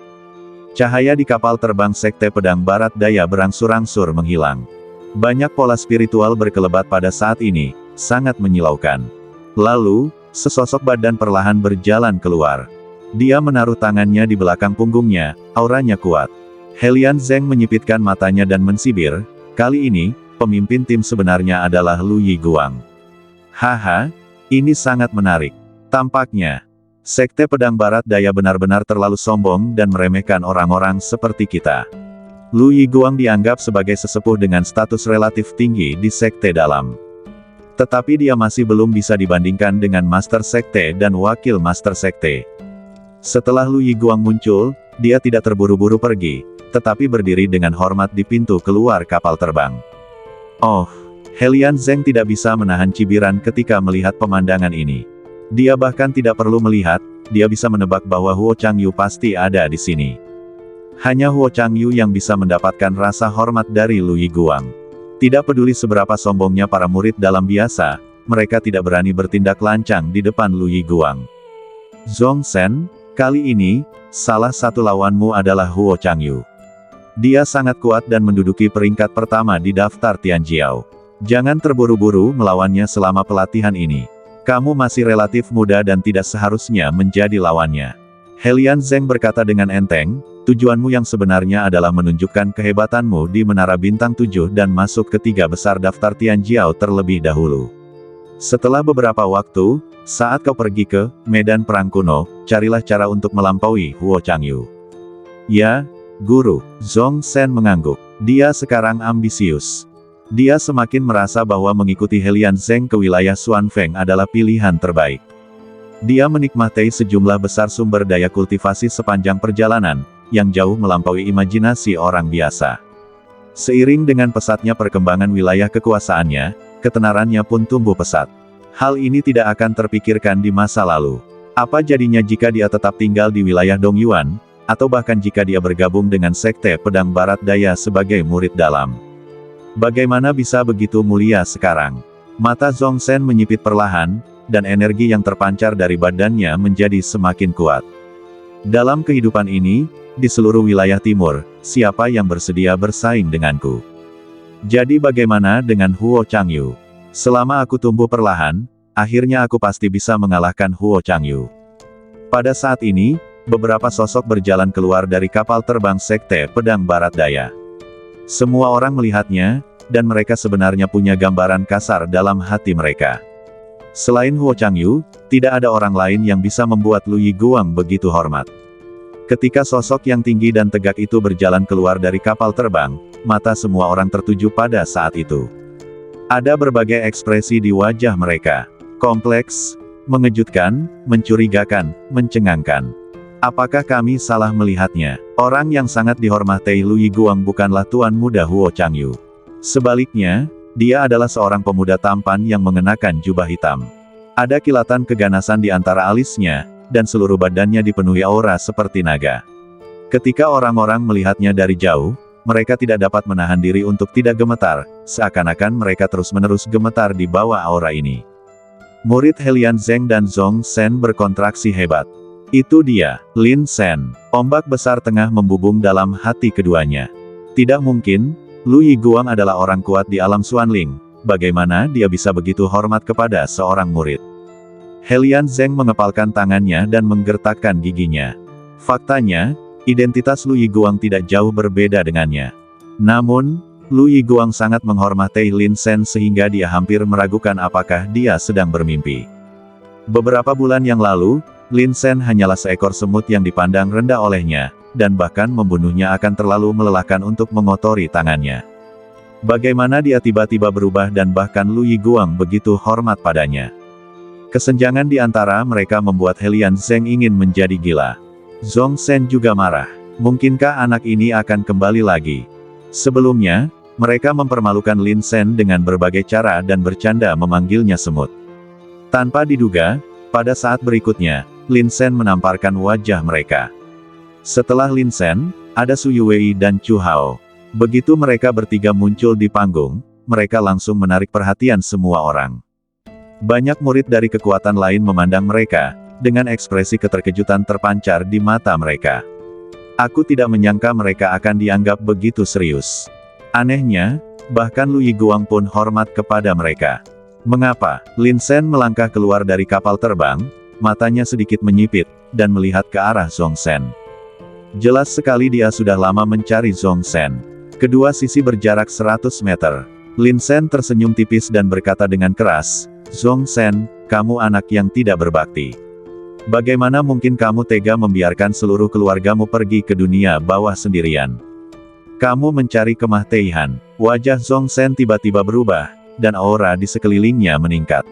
Cahaya di kapal terbang Sekte Pedang Barat Daya berangsur-angsur menghilang. Banyak pola spiritual berkelebat pada saat ini, sangat menyilaukan. Lalu, sesosok badan perlahan berjalan keluar. Dia menaruh tangannya di belakang punggungnya, auranya kuat. Helian Zeng menyipitkan matanya dan mensibir, kali ini, pemimpin tim sebenarnya adalah Lu Yiguang. Haha, ini sangat menarik. Tampaknya, Sekte Pedang Barat Daya benar-benar terlalu sombong dan meremehkan orang-orang seperti kita. Lu Yiguang dianggap sebagai sesepuh dengan status relatif tinggi di Sekte dalam. Tetapi dia masih belum bisa dibandingkan dengan Master Sekte dan Wakil Master Sekte. Setelah Lu Yiguang muncul, dia tidak terburu-buru pergi, tetapi berdiri dengan hormat di pintu keluar kapal terbang. Oh, Helian Zeng tidak bisa menahan cibiran ketika melihat pemandangan ini. Dia bahkan tidak perlu melihat, dia bisa menebak bahwa Huo Changyu pasti ada di sini. Hanya Huo Changyu yang bisa mendapatkan rasa hormat dari Lu Yiguang. Tidak peduli seberapa sombongnya para murid dalam biasa, mereka tidak berani bertindak lancang di depan Lu Yiguang. Zhongsen, kali ini, salah satu lawanmu adalah Huo Changyu. Dia sangat kuat dan menduduki peringkat pertama di daftar Tianjiao. Jangan terburu-buru melawannya selama pelatihan ini. Kamu masih relatif muda dan tidak seharusnya menjadi lawannya. Helian Zeng berkata dengan enteng, tujuanmu yang sebenarnya adalah menunjukkan kehebatanmu di Menara Bintang 7 dan masuk ke 3 besar daftar Tianjiao terlebih dahulu. Setelah beberapa waktu, saat kau pergi ke medan perang kuno, carilah cara untuk melampaui Huo Changyu. Ya, Guru, Zhongsen mengangguk. Dia sekarang ambisius. Dia semakin merasa bahwa mengikuti Helian Zeng ke wilayah Xuanfeng adalah pilihan terbaik. Dia menikmati sejumlah besar sumber daya kultivasi sepanjang perjalanan, yang jauh melampaui imajinasi orang biasa. Seiring dengan pesatnya perkembangan wilayah kekuasaannya, ketenarannya pun tumbuh pesat. Hal ini tidak akan terpikirkan di masa lalu. Apa jadinya jika dia tetap tinggal di wilayah Dongyuan, atau bahkan jika dia bergabung dengan Sekte Pedang Barat Daya sebagai murid dalam? Bagaimana bisa begitu mulia sekarang? Mata Zhongsen menyipit perlahan, dan energi yang terpancar dari badannya menjadi semakin kuat. Dalam kehidupan ini, di seluruh wilayah timur, siapa yang bersedia bersaing denganku? Jadi bagaimana dengan Huo Changyu? Selama aku tumbuh perlahan, akhirnya aku pasti bisa mengalahkan Huo Changyu. Pada saat ini, beberapa sosok berjalan keluar dari kapal terbang Sekte Pedang Barat Daya. Semua orang melihatnya, dan mereka sebenarnya punya gambaran kasar dalam hati mereka. Selain Huo Changyu, tidak ada orang lain yang bisa membuat Lu Yiguang begitu hormat. Ketika sosok yang tinggi dan tegak itu berjalan keluar dari kapal terbang, mata semua orang tertuju pada saat itu. Ada berbagai ekspresi di wajah mereka. Kompleks, mengejutkan, mencurigakan, mencengangkan. Apakah kami salah melihatnya? Orang yang sangat dihormati Lu Yiguang bukanlah tuan muda Huo Changyu. Sebaliknya, dia adalah seorang pemuda tampan yang mengenakan jubah hitam. Ada kilatan keganasan di antara alisnya, dan seluruh badannya dipenuhi aura seperti naga. Ketika orang-orang melihatnya dari jauh, mereka tidak dapat menahan diri untuk tidak gemetar, seakan-akan mereka terus-menerus gemetar di bawah aura ini. Murid Helian Zeng dan Zhongsen berkontraksi hebat. Itu dia, Lin Sen. Ombak besar tengah membubung dalam hati keduanya. Tidak mungkin, Lu Yiguang adalah orang kuat di alam Xuanling. Bagaimana dia bisa begitu hormat kepada seorang murid? Helian Zeng mengepalkan tangannya dan menggertakkan giginya. Faktanya, identitas Lu Yiguang tidak jauh berbeda dengannya. Namun, Lu Yiguang sangat menghormati Lin Sen sehingga dia hampir meragukan apakah dia sedang bermimpi. Beberapa bulan yang lalu, Lin Sen hanyalah seekor semut yang dipandang rendah olehnya, dan bahkan membunuhnya akan terlalu melelahkan untuk mengotori tangannya. Bagaimana dia tiba-tiba berubah dan bahkan Lu Yiguang begitu hormat padanya? Kesenjangan di antara mereka membuat Helian Zeng ingin menjadi gila. Zhongsen juga marah. Mungkinkah anak ini akan kembali lagi? Sebelumnya, mereka mempermalukan Lin Sen dengan berbagai cara dan bercanda memanggilnya semut. Tanpa diduga, pada saat berikutnya, Lin Sen menamparkan wajah mereka. Setelah Lin Sen, ada Su Yuwei dan Chu Hao. Begitu mereka bertiga muncul di panggung, mereka langsung menarik perhatian semua orang. Banyak murid dari kekuatan lain memandang mereka, dengan ekspresi keterkejutan terpancar di mata mereka. Aku tidak menyangka mereka akan dianggap begitu serius. Anehnya, bahkan Lu Yiguang pun hormat kepada mereka. Mengapa? Lin Sen melangkah keluar dari kapal terbang, matanya sedikit menyipit, dan melihat ke arah Zhongsen. Jelas sekali dia sudah lama mencari Zhongsen. Kedua sisi berjarak 100 meter. Lin Sen tersenyum tipis dan berkata dengan keras, "Zhongsen, kamu anak yang tidak berbakti. Bagaimana mungkin kamu tega membiarkan seluruh keluargamu pergi ke dunia bawah sendirian? Kamu mencari kematian." Wajah Zhongsen tiba-tiba berubah, dan aura di sekelilingnya meningkat.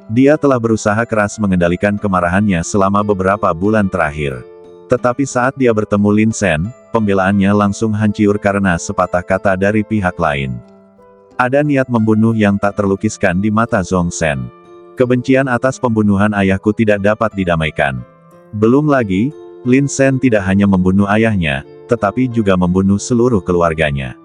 Dia telah berusaha keras mengendalikan kemarahannya selama beberapa bulan terakhir. Tetapi saat dia bertemu Lin Sen, pembelaannya langsung hancur karena sepatah kata dari pihak lain. Ada niat membunuh yang tak terlukiskan di mata Zhong Shen. Kebencian atas pembunuhan ayahku tidak dapat didamaikan. Belum lagi, Lin Sen tidak hanya membunuh ayahnya, tetapi juga membunuh seluruh keluarganya.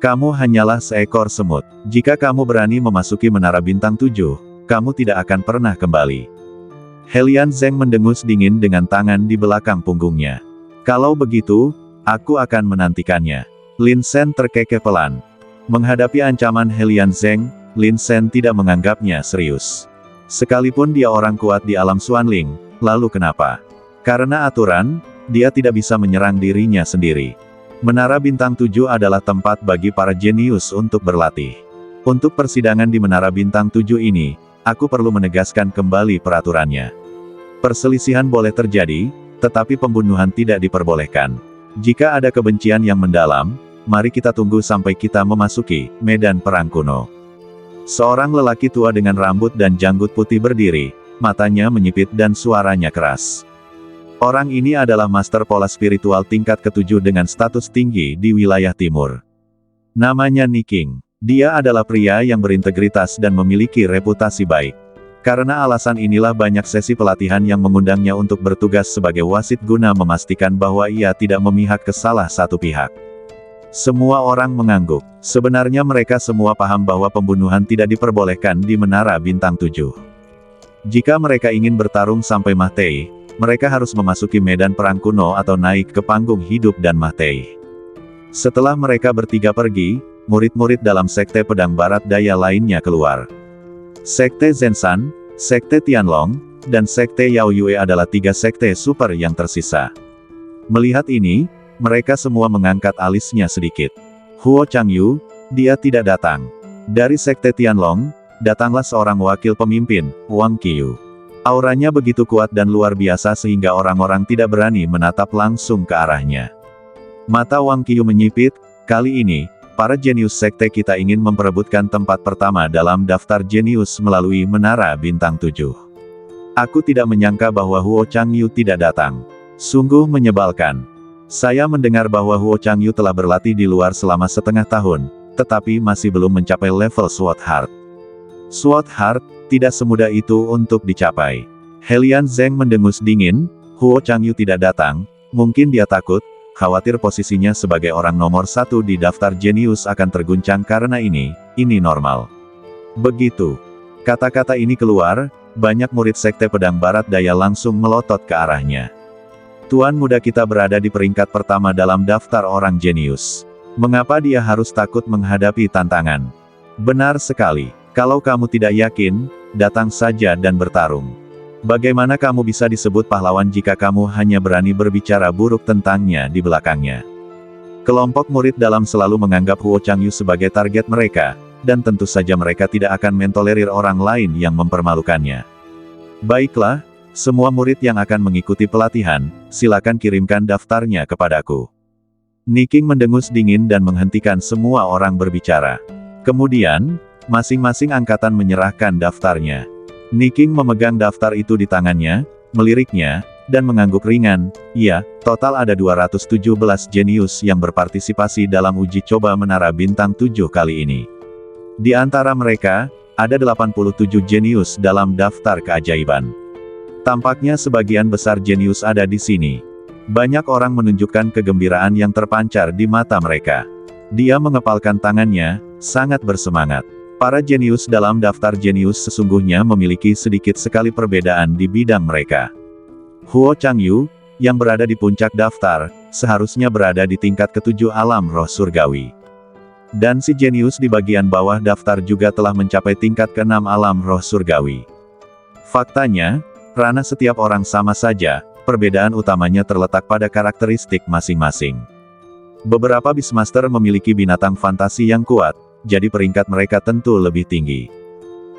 Kamu hanyalah seekor semut. Jika kamu berani memasuki Menara Bintang 7, kamu tidak akan pernah kembali. Helian Zeng mendengus dingin dengan tangan di belakang punggungnya. Kalau begitu, aku akan menantikannya. Lin Sen terkekeh pelan. Menghadapi ancaman Helian Zeng, Lin Sen tidak menganggapnya serius. Sekalipun dia orang kuat di alam Xuanling, lalu kenapa? Karena aturan, dia tidak bisa menyerang dirinya sendiri. Menara Bintang 7 adalah tempat bagi para jenius untuk berlatih. Untuk persidangan di Menara Bintang 7 ini, aku perlu menegaskan kembali peraturannya. Perselisihan boleh terjadi, tetapi pembunuhan tidak diperbolehkan. Jika ada kebencian yang mendalam, mari kita tunggu sampai kita memasuki medan perang kuno. Seorang lelaki tua dengan rambut dan janggut putih berdiri, matanya menyipit dan suaranya keras. Orang ini adalah master pola spiritual tingkat ke-7 dengan status tinggi di wilayah timur. Namanya Niking. Dia adalah pria yang berintegritas dan memiliki reputasi baik. Karena alasan inilah banyak sesi pelatihan yang mengundangnya untuk bertugas sebagai wasit guna memastikan bahwa ia tidak memihak ke salah satu pihak. Semua orang mengangguk. Sebenarnya mereka semua paham bahwa pembunuhan tidak diperbolehkan di Menara Bintang 7. Jika mereka ingin bertarung sampai mati, mereka harus memasuki medan perang kuno atau naik ke panggung hidup dan mati. Setelah mereka bertiga pergi, murid-murid dalam Sekte Pedang Barat Daya lainnya keluar. Sekte Zenshan, Sekte Tianlong, dan Sekte Yao Yue adalah 3 sekte super yang tersisa. Melihat ini, mereka semua mengangkat alisnya sedikit. Huo Changyu, dia tidak datang. Dari Sekte Tianlong, datanglah seorang wakil pemimpin, Wang Qiyu. Auranya begitu kuat dan luar biasa sehingga orang-orang tidak berani menatap langsung ke arahnya. Mata Wang Qiyu menyipit, kali ini, para jenius sekte kita ingin memperebutkan tempat pertama dalam daftar jenius melalui Menara Bintang 7. Aku tidak menyangka bahwa Huo Changyu tidak datang. Sungguh menyebalkan. Saya mendengar bahwa Huo Changyu telah berlatih di luar selama setengah tahun, tetapi masih belum mencapai level Sword Heart. Sword Heart, tidak semudah itu untuk dicapai. Helian Zeng mendengus dingin, Huo Changyu tidak datang, mungkin dia takut, khawatir posisinya sebagai orang nomor 1 di daftar jenius akan terguncang karena ini normal. Begitu kata-kata ini keluar, banyak murid Sekte Pedang Barat Daya langsung melotot ke arahnya. Tuan muda kita berada di peringkat pertama dalam daftar orang jenius. Mengapa dia harus takut menghadapi tantangan? Benar sekali. Kalau kamu tidak yakin, datang saja dan bertarung. Bagaimana kamu bisa disebut pahlawan jika kamu hanya berani berbicara buruk tentangnya di belakangnya? Kelompok murid dalam selalu menganggap Huo Changyu sebagai target mereka, dan tentu saja mereka tidak akan mentolerir orang lain yang mempermalukannya. Baiklah, semua murid yang akan mengikuti pelatihan, silakan kirimkan daftarnya kepadaku. Niking mendengus dingin dan menghentikan semua orang berbicara. Kemudian, masing-masing angkatan menyerahkan daftarnya. Niking memegang daftar itu di tangannya, meliriknya, dan mengangguk ringan. Ya, total ada 217 jenius yang berpartisipasi dalam uji coba Menara Bintang 7 kali ini. Di antara mereka, ada 87 jenius dalam daftar keajaiban. Tampaknya sebagian besar jenius ada di sini. Banyak orang menunjukkan kegembiraan yang terpancar di mata mereka. Dia mengepalkan tangannya, sangat bersemangat. Para jenius dalam daftar jenius sesungguhnya memiliki sedikit sekali perbedaan di bidang mereka. Huo Changyu, yang berada di puncak daftar, seharusnya berada di tingkat ke-7 alam roh surgawi. Dan si jenius di bagian bawah daftar juga telah mencapai tingkat ke-6 alam roh surgawi. Faktanya, ranah setiap orang sama saja, perbedaan utamanya terletak pada karakteristik masing-masing. Beberapa Beastmaster memiliki binatang fantasi yang kuat, jadi peringkat mereka tentu lebih tinggi.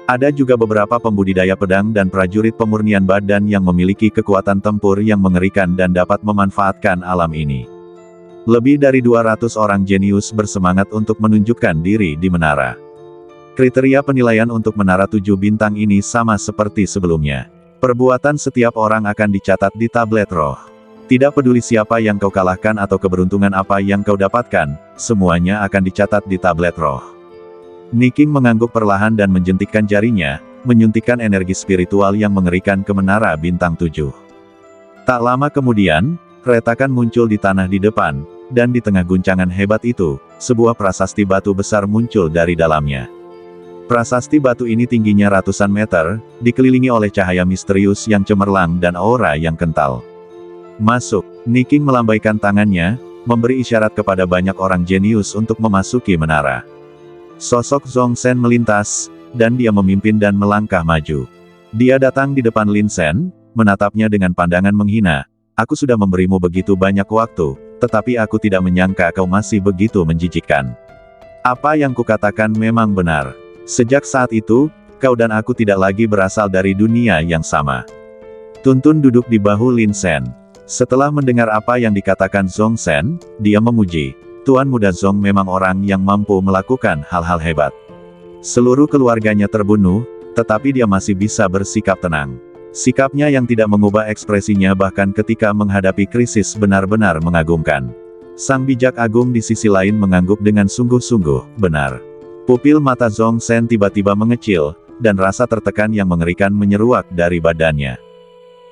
Ada juga beberapa pembudidaya pedang dan prajurit pemurnian badan yang memiliki kekuatan tempur yang mengerikan dan dapat memanfaatkan alam ini. Lebih dari 200 orang jenius bersemangat untuk menunjukkan diri di menara. Kriteria penilaian untuk menara 7 bintang ini sama seperti sebelumnya. Perbuatan setiap orang akan dicatat di tablet roh. Tidak peduli siapa yang kau kalahkan atau keberuntungan apa yang kau dapatkan, semuanya akan dicatat di tablet roh. Niking mengangguk perlahan dan menjentikkan jarinya, menyuntikkan energi spiritual yang mengerikan ke menara bintang 7. Tak lama kemudian, retakan muncul di tanah di depan, dan di tengah guncangan hebat itu, sebuah prasasti batu besar muncul dari dalamnya. Prasasti batu ini tingginya ratusan meter, dikelilingi oleh cahaya misterius yang cemerlang dan aura yang kental. Masuk, Niking melambaikan tangannya, memberi isyarat kepada banyak orang jenius untuk memasuki menara. Sosok Zhong Shen melintas, dan dia memimpin dan melangkah maju. Dia datang di depan Lin Shen, menatapnya dengan pandangan menghina. Aku sudah memberimu begitu banyak waktu, tetapi aku tidak menyangka kau masih begitu menjijikkan. Apa yang kukatakan memang benar. Sejak saat itu, kau dan aku tidak lagi berasal dari dunia yang sama. Tuntun duduk di bahu Lin Shen. Setelah mendengar apa yang dikatakan Zhong Shen, dia memuji. Tuan muda Zhong memang orang yang mampu melakukan hal-hal hebat. Seluruh keluarganya terbunuh, tetapi dia masih bisa bersikap tenang. Sikapnya yang tidak mengubah ekspresinya bahkan ketika menghadapi krisis benar-benar mengagumkan. Sang bijak agung di sisi lain mengangguk dengan sungguh-sungguh, benar. Pupil mata Zhong Shen tiba-tiba mengecil, dan rasa tertekan yang mengerikan menyeruak dari badannya.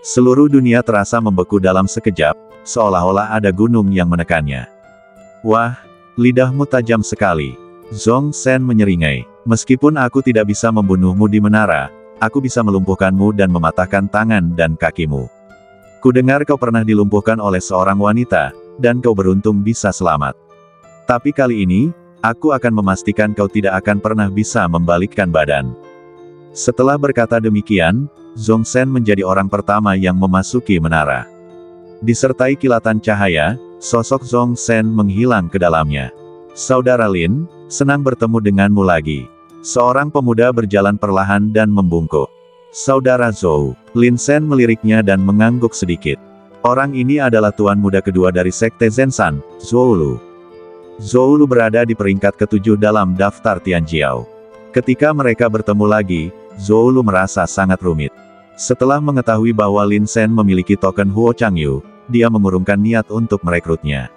Seluruh dunia terasa membeku dalam sekejap, seolah-olah ada gunung yang menekannya. Wah, lidahmu tajam sekali. Zhong Shen menyeringai. Meskipun aku tidak bisa membunuhmu di menara, aku bisa melumpuhkanmu dan mematahkan tangan dan kakimu. Kudengar kau pernah dilumpuhkan oleh seorang wanita, dan kau beruntung bisa selamat. Tapi kali ini, aku akan memastikan kau tidak akan pernah bisa membalikkan badan. Setelah berkata demikian, Zhong Shen menjadi orang pertama yang memasuki menara. Disertai kilatan cahaya, sosok Zhong Shen menghilang ke dalamnya. Saudara Lin, senang bertemu denganmu lagi. Seorang pemuda berjalan perlahan dan membungkuk. Saudara Zhou, Lin Shen meliriknya dan mengangguk sedikit. Orang ini adalah tuan muda kedua dari Sekte Zenshan, Zhou Lu. Zhou Lu berada di peringkat ke-7 dalam daftar Tianjiao. Ketika mereka bertemu lagi, Zhou Lu merasa sangat rumit. Setelah mengetahui bahwa Lin Shen memiliki token Huo Changyu, dia mengurungkan niat untuk merekrutnya.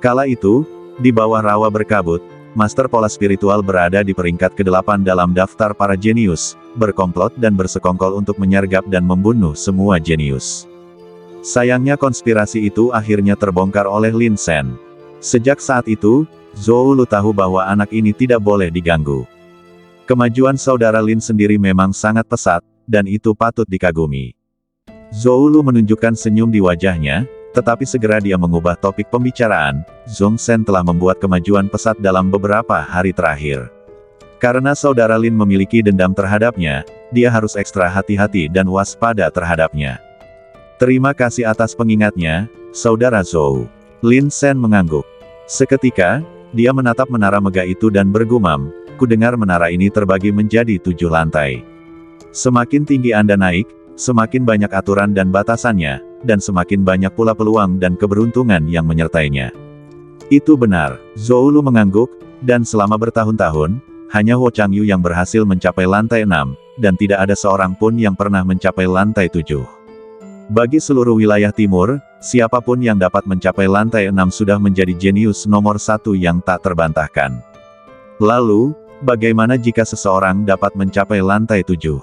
Kala itu, di bawah rawa berkabut, Master Pola Spiritual berada di peringkat ke-8 dalam daftar para jenius, berkomplot dan bersekongkol untuk menyergap dan membunuh semua jenius. Sayangnya konspirasi itu akhirnya terbongkar oleh Lin Shen. Sejak saat itu, Zhou Lu tahu bahwa anak ini tidak boleh diganggu. Kemajuan saudara Lin sendiri memang sangat pesat, dan itu patut dikagumi. Zhou Lu menunjukkan senyum di wajahnya, tetapi segera dia mengubah topik pembicaraan. Zhong Shen telah membuat kemajuan pesat dalam beberapa hari terakhir. Karena saudara Lin memiliki dendam terhadapnya, dia harus ekstra hati-hati dan waspada terhadapnya. Terima kasih atas pengingatnya, saudara Zhou. Lin Shen mengangguk. Seketika, dia menatap menara megah itu dan bergumam, kudengar menara ini terbagi menjadi 7 lantai. Semakin tinggi Anda naik, semakin banyak aturan dan batasannya, dan semakin banyak pula peluang dan keberuntungan yang menyertainya. Itu benar, Zhou Lu mengangguk, dan selama bertahun-tahun, hanya Huo Changyu yang berhasil mencapai lantai 6, dan tidak ada seorang pun yang pernah mencapai lantai 7. Bagi seluruh wilayah timur, siapapun yang dapat mencapai lantai 6 sudah menjadi jenius nomor 1 yang tak terbantahkan. Lalu, bagaimana jika seseorang dapat mencapai lantai 7?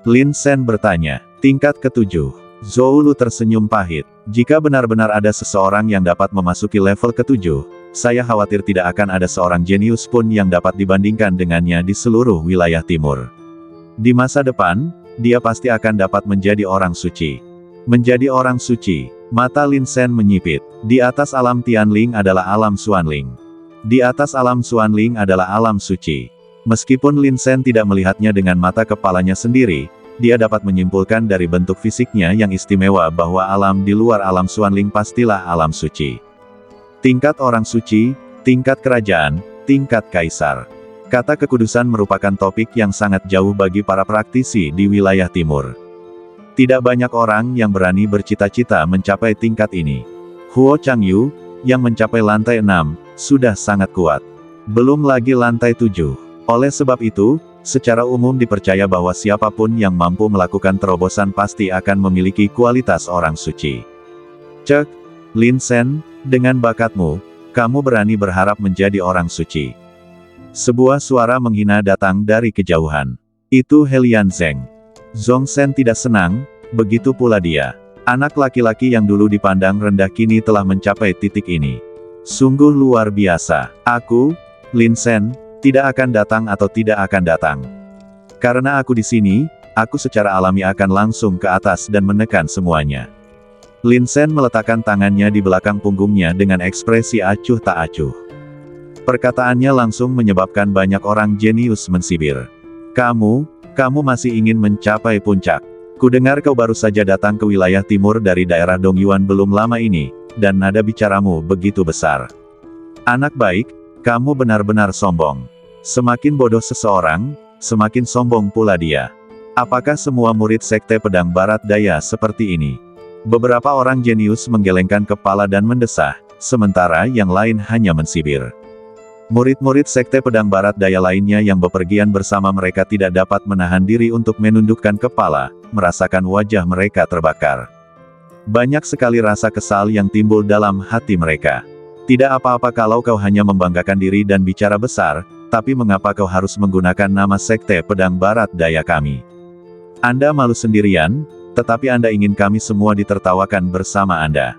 Lin Shen bertanya. Tingkat ke-7. Zhou Lu tersenyum pahit. Jika benar-benar ada seseorang yang dapat memasuki level ke-7, saya khawatir tidak akan ada seorang jenius pun yang dapat dibandingkan dengannya di seluruh wilayah timur. Di masa depan, dia pasti akan dapat menjadi orang suci. Menjadi orang suci. Mata Lin Shen menyipit. Di atas alam Tianling adalah alam Xuanling. Di atas alam Xuanling adalah alam suci. Meskipun Lin Shen tidak melihatnya dengan mata kepalanya sendiri, dia dapat menyimpulkan dari bentuk fisiknya yang istimewa bahwa alam di luar alam Xuanling pastilah alam suci. Tingkat orang suci, tingkat kerajaan, tingkat kaisar. Kata kekudusan merupakan topik yang sangat jauh bagi para praktisi di wilayah timur. Tidak banyak orang yang berani bercita-cita mencapai tingkat ini. Huo Changyu, yang mencapai lantai 6, sudah sangat kuat. Belum lagi lantai 7. Oleh sebab itu, secara umum dipercaya bahwa siapapun yang mampu melakukan terobosan pasti akan memiliki kualitas orang suci. Cek, Lin Sen, dengan bakatmu, kamu berani berharap menjadi orang suci. Sebuah suara menghina datang dari kejauhan. Itu Helian Zeng. Zhong Shen tidak senang, begitu pula dia. Anak laki-laki yang dulu dipandang rendah kini telah mencapai titik ini. Sungguh luar biasa. Aku, Lin Sen, tidak akan datang atau tidak akan datang. Karena aku di sini, aku secara alami akan langsung ke atas dan menekan semuanya. Lin Sen meletakkan tangannya di belakang punggungnya dengan ekspresi acuh tak acuh. Perkataannya langsung menyebabkan banyak orang jenius mensibir. Kamu masih ingin mencapai puncak. Kudengar kau baru saja datang ke wilayah timur dari daerah Dongyuan belum lama ini, dan nada bicaramu begitu besar. Anak baik, kamu benar-benar sombong. Semakin bodoh seseorang, semakin sombong pula dia. Apakah semua murid Sekte Pedang Barat Daya seperti ini? Beberapa orang jenius menggelengkan kepala dan mendesah, sementara yang lain hanya mensibir. Murid-murid Sekte Pedang Barat Daya lainnya yang bepergian bersama mereka tidak dapat menahan diri untuk menundukkan kepala, merasakan wajah mereka terbakar. Banyak sekali rasa kesal yang timbul dalam hati mereka. Tidak apa-apa kalau kau hanya membanggakan diri dan bicara besar, tapi mengapa kau harus menggunakan nama Sekte Pedang Barat Daya kami? Anda malu sendirian, tetapi Anda ingin kami semua ditertawakan bersama Anda.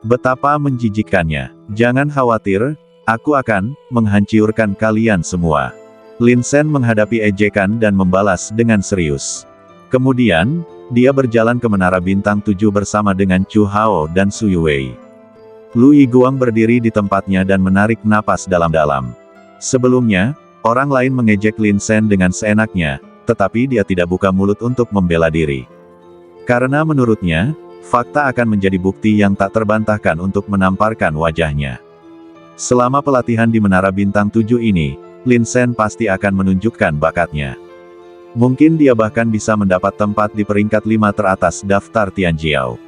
Betapa menjijikkannya. Jangan khawatir, aku akan menghancurkan kalian semua. Lin Sen menghadapi ejekan dan membalas dengan serius. Kemudian, dia berjalan ke Menara Bintang 7 bersama dengan Chu Hao dan Su Yuwei. Lu Yiguang berdiri di tempatnya dan menarik napas dalam-dalam. Sebelumnya, orang lain mengejek Lin Sen dengan seenaknya, tetapi dia tidak buka mulut untuk membela diri. Karena menurutnya, fakta akan menjadi bukti yang tak terbantahkan untuk menamparkan wajahnya. Selama pelatihan di Menara Bintang 7 ini, Lin Sen pasti akan menunjukkan bakatnya. Mungkin dia bahkan bisa mendapat tempat di peringkat 5 teratas daftar Tianjiao.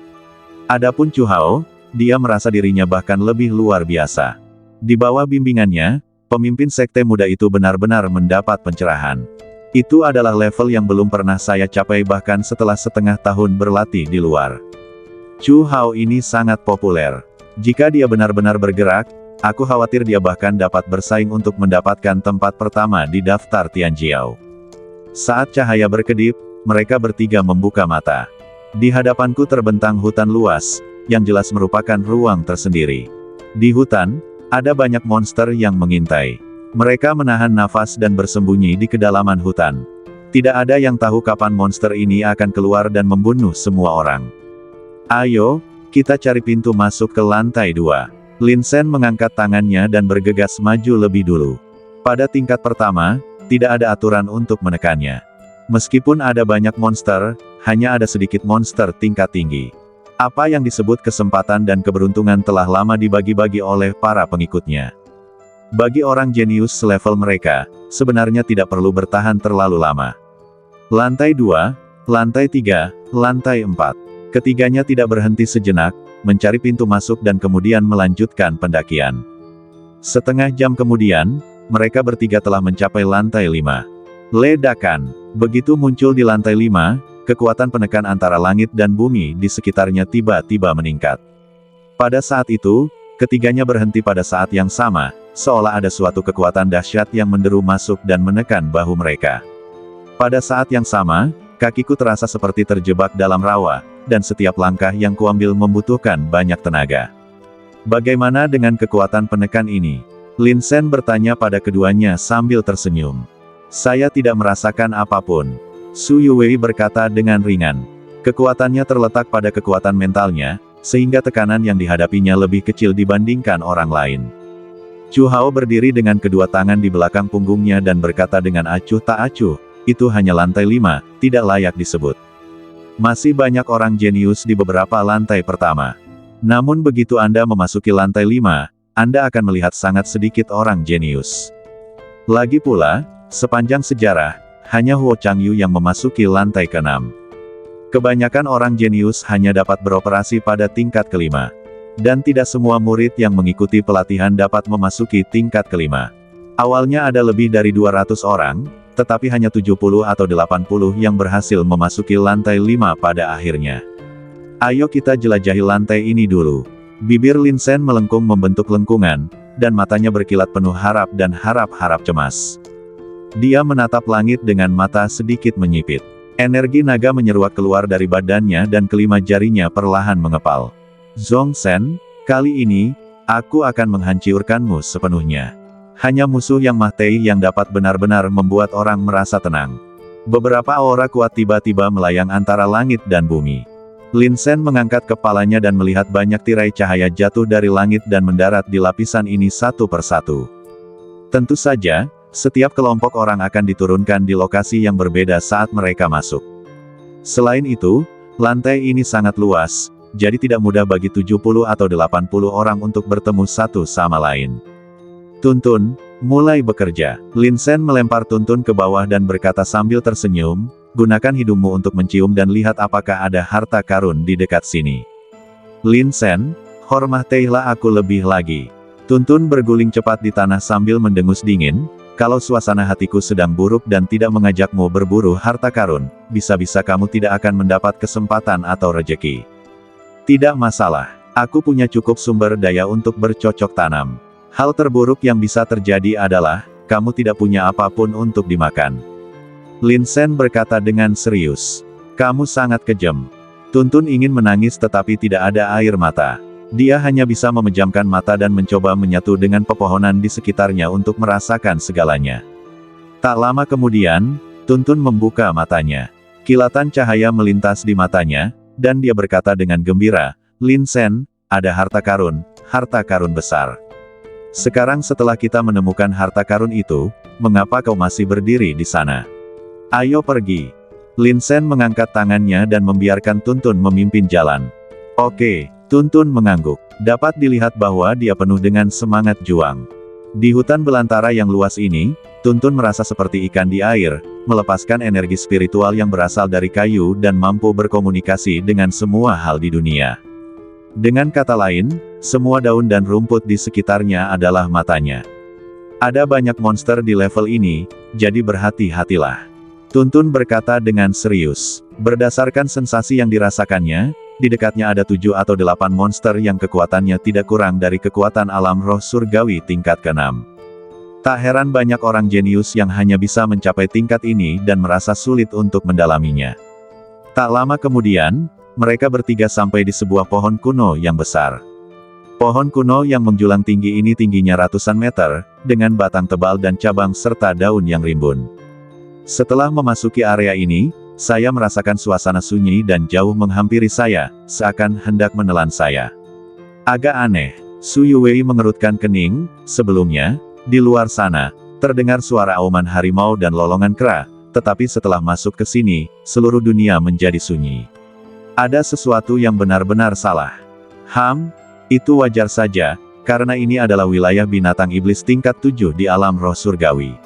Adapun Chu Hao, dia merasa dirinya bahkan lebih luar biasa. Di bawah bimbingannya, pemimpin sekte muda itu benar-benar mendapat pencerahan. Itu adalah level yang belum pernah saya capai bahkan setelah setengah tahun berlatih di luar. Chu Hao ini sangat populer. Jika dia benar-benar bergerak, aku khawatir dia bahkan dapat bersaing untuk mendapatkan tempat pertama di daftar Tianjiao. Saat cahaya berkedip, mereka bertiga membuka mata. Di hadapanku terbentang hutan luas, yang jelas merupakan ruang tersendiri. Di hutan, ada banyak monster yang mengintai. Mereka menahan nafas dan bersembunyi di kedalaman hutan. Tidak ada yang tahu kapan monster ini akan keluar dan membunuh semua orang. Ayo, kita cari pintu masuk ke lantai 2. Lin Sen mengangkat tangannya dan bergegas maju lebih dulu. Pada tingkat pertama, tidak ada aturan untuk menekannya. Meskipun ada banyak monster, hanya ada sedikit monster tingkat tinggi. Apa yang disebut kesempatan dan keberuntungan telah lama dibagi-bagi oleh para pengikutnya. Bagi orang jenius selevel mereka, sebenarnya tidak perlu bertahan terlalu lama. Lantai 2, lantai 3, lantai 4. Ketiganya tidak berhenti sejenak, mencari pintu masuk dan kemudian melanjutkan pendakian. Setengah jam kemudian, mereka bertiga telah mencapai lantai 5. Ledakan. Begitu muncul di lantai 5, kekuatan penekan antara langit dan bumi di sekitarnya tiba-tiba meningkat. Pada saat itu, ketiganya berhenti pada saat yang sama, seolah ada suatu kekuatan dahsyat yang menderu masuk dan menekan bahu mereka. Pada saat yang sama, kakiku terasa seperti terjebak dalam rawa, dan setiap langkah yang kuambil membutuhkan banyak tenaga. Bagaimana dengan kekuatan penekan ini? Lin Sen bertanya pada keduanya sambil tersenyum. Saya tidak merasakan apapun. Su Yuwei berkata dengan ringan. Kekuatannya terletak pada kekuatan mentalnya, sehingga tekanan yang dihadapinya lebih kecil dibandingkan orang lain. Chu Hao berdiri dengan kedua tangan di belakang punggungnya dan berkata dengan acuh tak acuh, itu hanya lantai 5, tidak layak disebut. Masih banyak orang jenius di beberapa lantai pertama. Namun begitu Anda memasuki lantai 5, Anda akan melihat sangat sedikit orang jenius. Lagi pula, sepanjang sejarah, hanya Huo Changyu yang memasuki lantai ke-6. Kebanyakan orang jenius hanya dapat beroperasi pada tingkat ke-5. Dan tidak semua murid yang mengikuti pelatihan dapat memasuki tingkat ke-5. Awalnya ada lebih dari 200 orang, tetapi hanya 70 atau 80 yang berhasil memasuki lantai 5 pada akhirnya. Ayo kita jelajahi lantai ini dulu. Bibir Lin Sen melengkung membentuk lengkungan, dan matanya berkilat penuh harap dan harap-harap cemas. Dia menatap langit dengan mata sedikit menyipit. Energi naga menyeruak keluar dari badannya dan kelima jarinya perlahan mengepal. Zhong Sen, kali ini, aku akan menghancurkanmu sepenuhnya. Hanya musuh yang Mahtei yang dapat benar-benar membuat orang merasa tenang. Beberapa aura kuat tiba-tiba melayang antara langit dan bumi. Lin Sen mengangkat kepalanya dan melihat banyak tirai cahaya jatuh dari langit dan mendarat di lapisan ini satu persatu. Tentu saja, setiap kelompok orang akan diturunkan di lokasi yang berbeda saat mereka masuk. Selain itu, lantai ini sangat luas, jadi tidak mudah bagi 70 atau 80 orang untuk bertemu satu sama lain. Tuntun, mulai bekerja. Lin Sen melempar Tuntun ke bawah dan berkata sambil tersenyum, gunakan hidungmu untuk mencium dan lihat apakah ada harta karun di dekat sini. Lin Sen, hormatilah aku lebih lagi. Tuntun berguling cepat di tanah sambil mendengus dingin, kalau suasana hatiku sedang buruk dan tidak mengajakmu berburu harta karun, bisa-bisa kamu tidak akan mendapat kesempatan atau rejeki. Tidak masalah, aku punya cukup sumber daya untuk bercocok tanam. Hal terburuk yang bisa terjadi adalah, kamu tidak punya apapun untuk dimakan. Lin Sen berkata dengan serius. Kamu sangat kejam. Tuntun ingin menangis tetapi tidak ada air mata. Dia hanya bisa memejamkan mata dan mencoba menyatu dengan pepohonan di sekitarnya untuk merasakan segalanya. Tak lama kemudian, Tuntun membuka matanya. Kilatan cahaya melintas di matanya, dan dia berkata dengan gembira, Lin Sen, ada harta karun besar. Sekarang setelah kita menemukan harta karun itu, mengapa kau masih berdiri di sana? Ayo pergi. Lin Sen mengangkat tangannya dan membiarkan Tuntun memimpin jalan. Oke, Tuntun mengangguk. Dapat dilihat bahwa dia penuh dengan semangat juang. Di hutan belantara yang luas ini, Tuntun merasa seperti ikan di air, melepaskan energi spiritual yang berasal dari kayu dan mampu berkomunikasi dengan semua hal di dunia. Dengan kata lain, semua daun dan rumput di sekitarnya adalah matanya. Ada banyak monster di level ini, jadi berhati-hatilah. Tuntun berkata dengan serius. Berdasarkan sensasi yang dirasakannya, di dekatnya ada 7 atau 8 monster yang kekuatannya tidak kurang dari kekuatan alam roh surgawi tingkat ke-6. Tak heran banyak orang jenius yang hanya bisa mencapai tingkat ini dan merasa sulit untuk mendalaminya. Tak lama kemudian, mereka bertiga sampai di sebuah pohon kuno yang besar. Pohon kuno yang menjulang tinggi ini tingginya ratusan meter, dengan batang tebal dan cabang serta daun yang rimbun. Setelah memasuki area ini, saya merasakan suasana sunyi dan jauh menghampiri saya, seakan hendak menelan saya. Agak aneh, Su Yuwei mengerutkan kening, sebelumnya, di luar sana, terdengar suara auman harimau dan lolongan kera, tetapi setelah masuk ke sini, seluruh dunia menjadi sunyi. Ada sesuatu yang benar-benar salah. Itu wajar saja, karena ini adalah wilayah binatang iblis tingkat 7 di alam roh surgawi.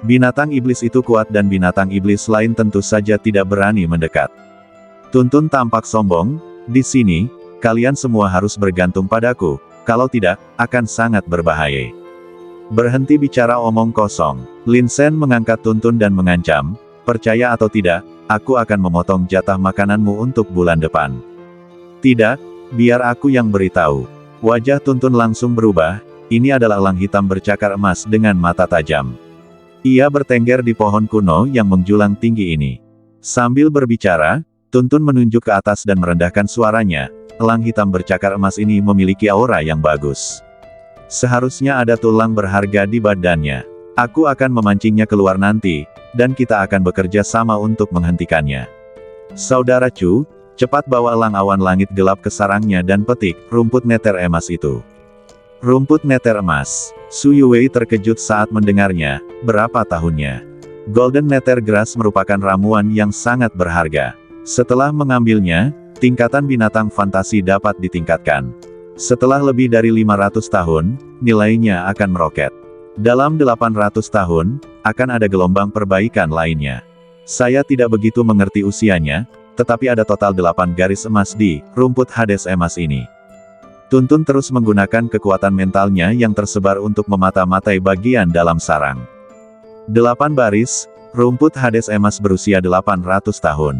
Binatang iblis itu kuat dan binatang iblis lain tentu saja tidak berani mendekat. Tuntun tampak sombong, di sini, kalian semua harus bergantung padaku, kalau tidak, akan sangat berbahaya. Berhenti bicara omong kosong. Lin Sen mengangkat Tuntun dan mengancam, percaya atau tidak, aku akan memotong jatah makananmu untuk bulan depan. Tidak, biar aku yang beritahu. Wajah Tuntun langsung berubah, ini adalah elang hitam bercakar emas dengan mata tajam. Ia bertengger di pohon kuno yang menjulang tinggi ini. Sambil berbicara, Tuntun menunjuk ke atas dan merendahkan suaranya, elang hitam bercakar emas ini memiliki aura yang bagus. Seharusnya ada tulang berharga di badannya. Aku akan memancingnya keluar nanti, dan kita akan bekerja sama untuk menghentikannya. Saudara Chu, cepat bawa elang awan langit gelap ke sarangnya dan petik rumput neter emas itu. Rumput neter emas. Su Yuwei terkejut saat mendengarnya, berapa tahunnya. Golden Nether Grass merupakan ramuan yang sangat berharga. Setelah mengambilnya, tingkatan binatang fantasi dapat ditingkatkan. Setelah lebih dari 500 tahun, nilainya akan meroket. Dalam 800 tahun, akan ada gelombang perbaikan lainnya. Saya tidak begitu mengerti usianya, tetapi ada total 8 garis emas di rumput Hades emas ini. Tuntun terus menggunakan kekuatan mentalnya yang tersebar untuk memata-matai bagian dalam sarang. 8 baris, rumput Hades emas berusia 800 tahun.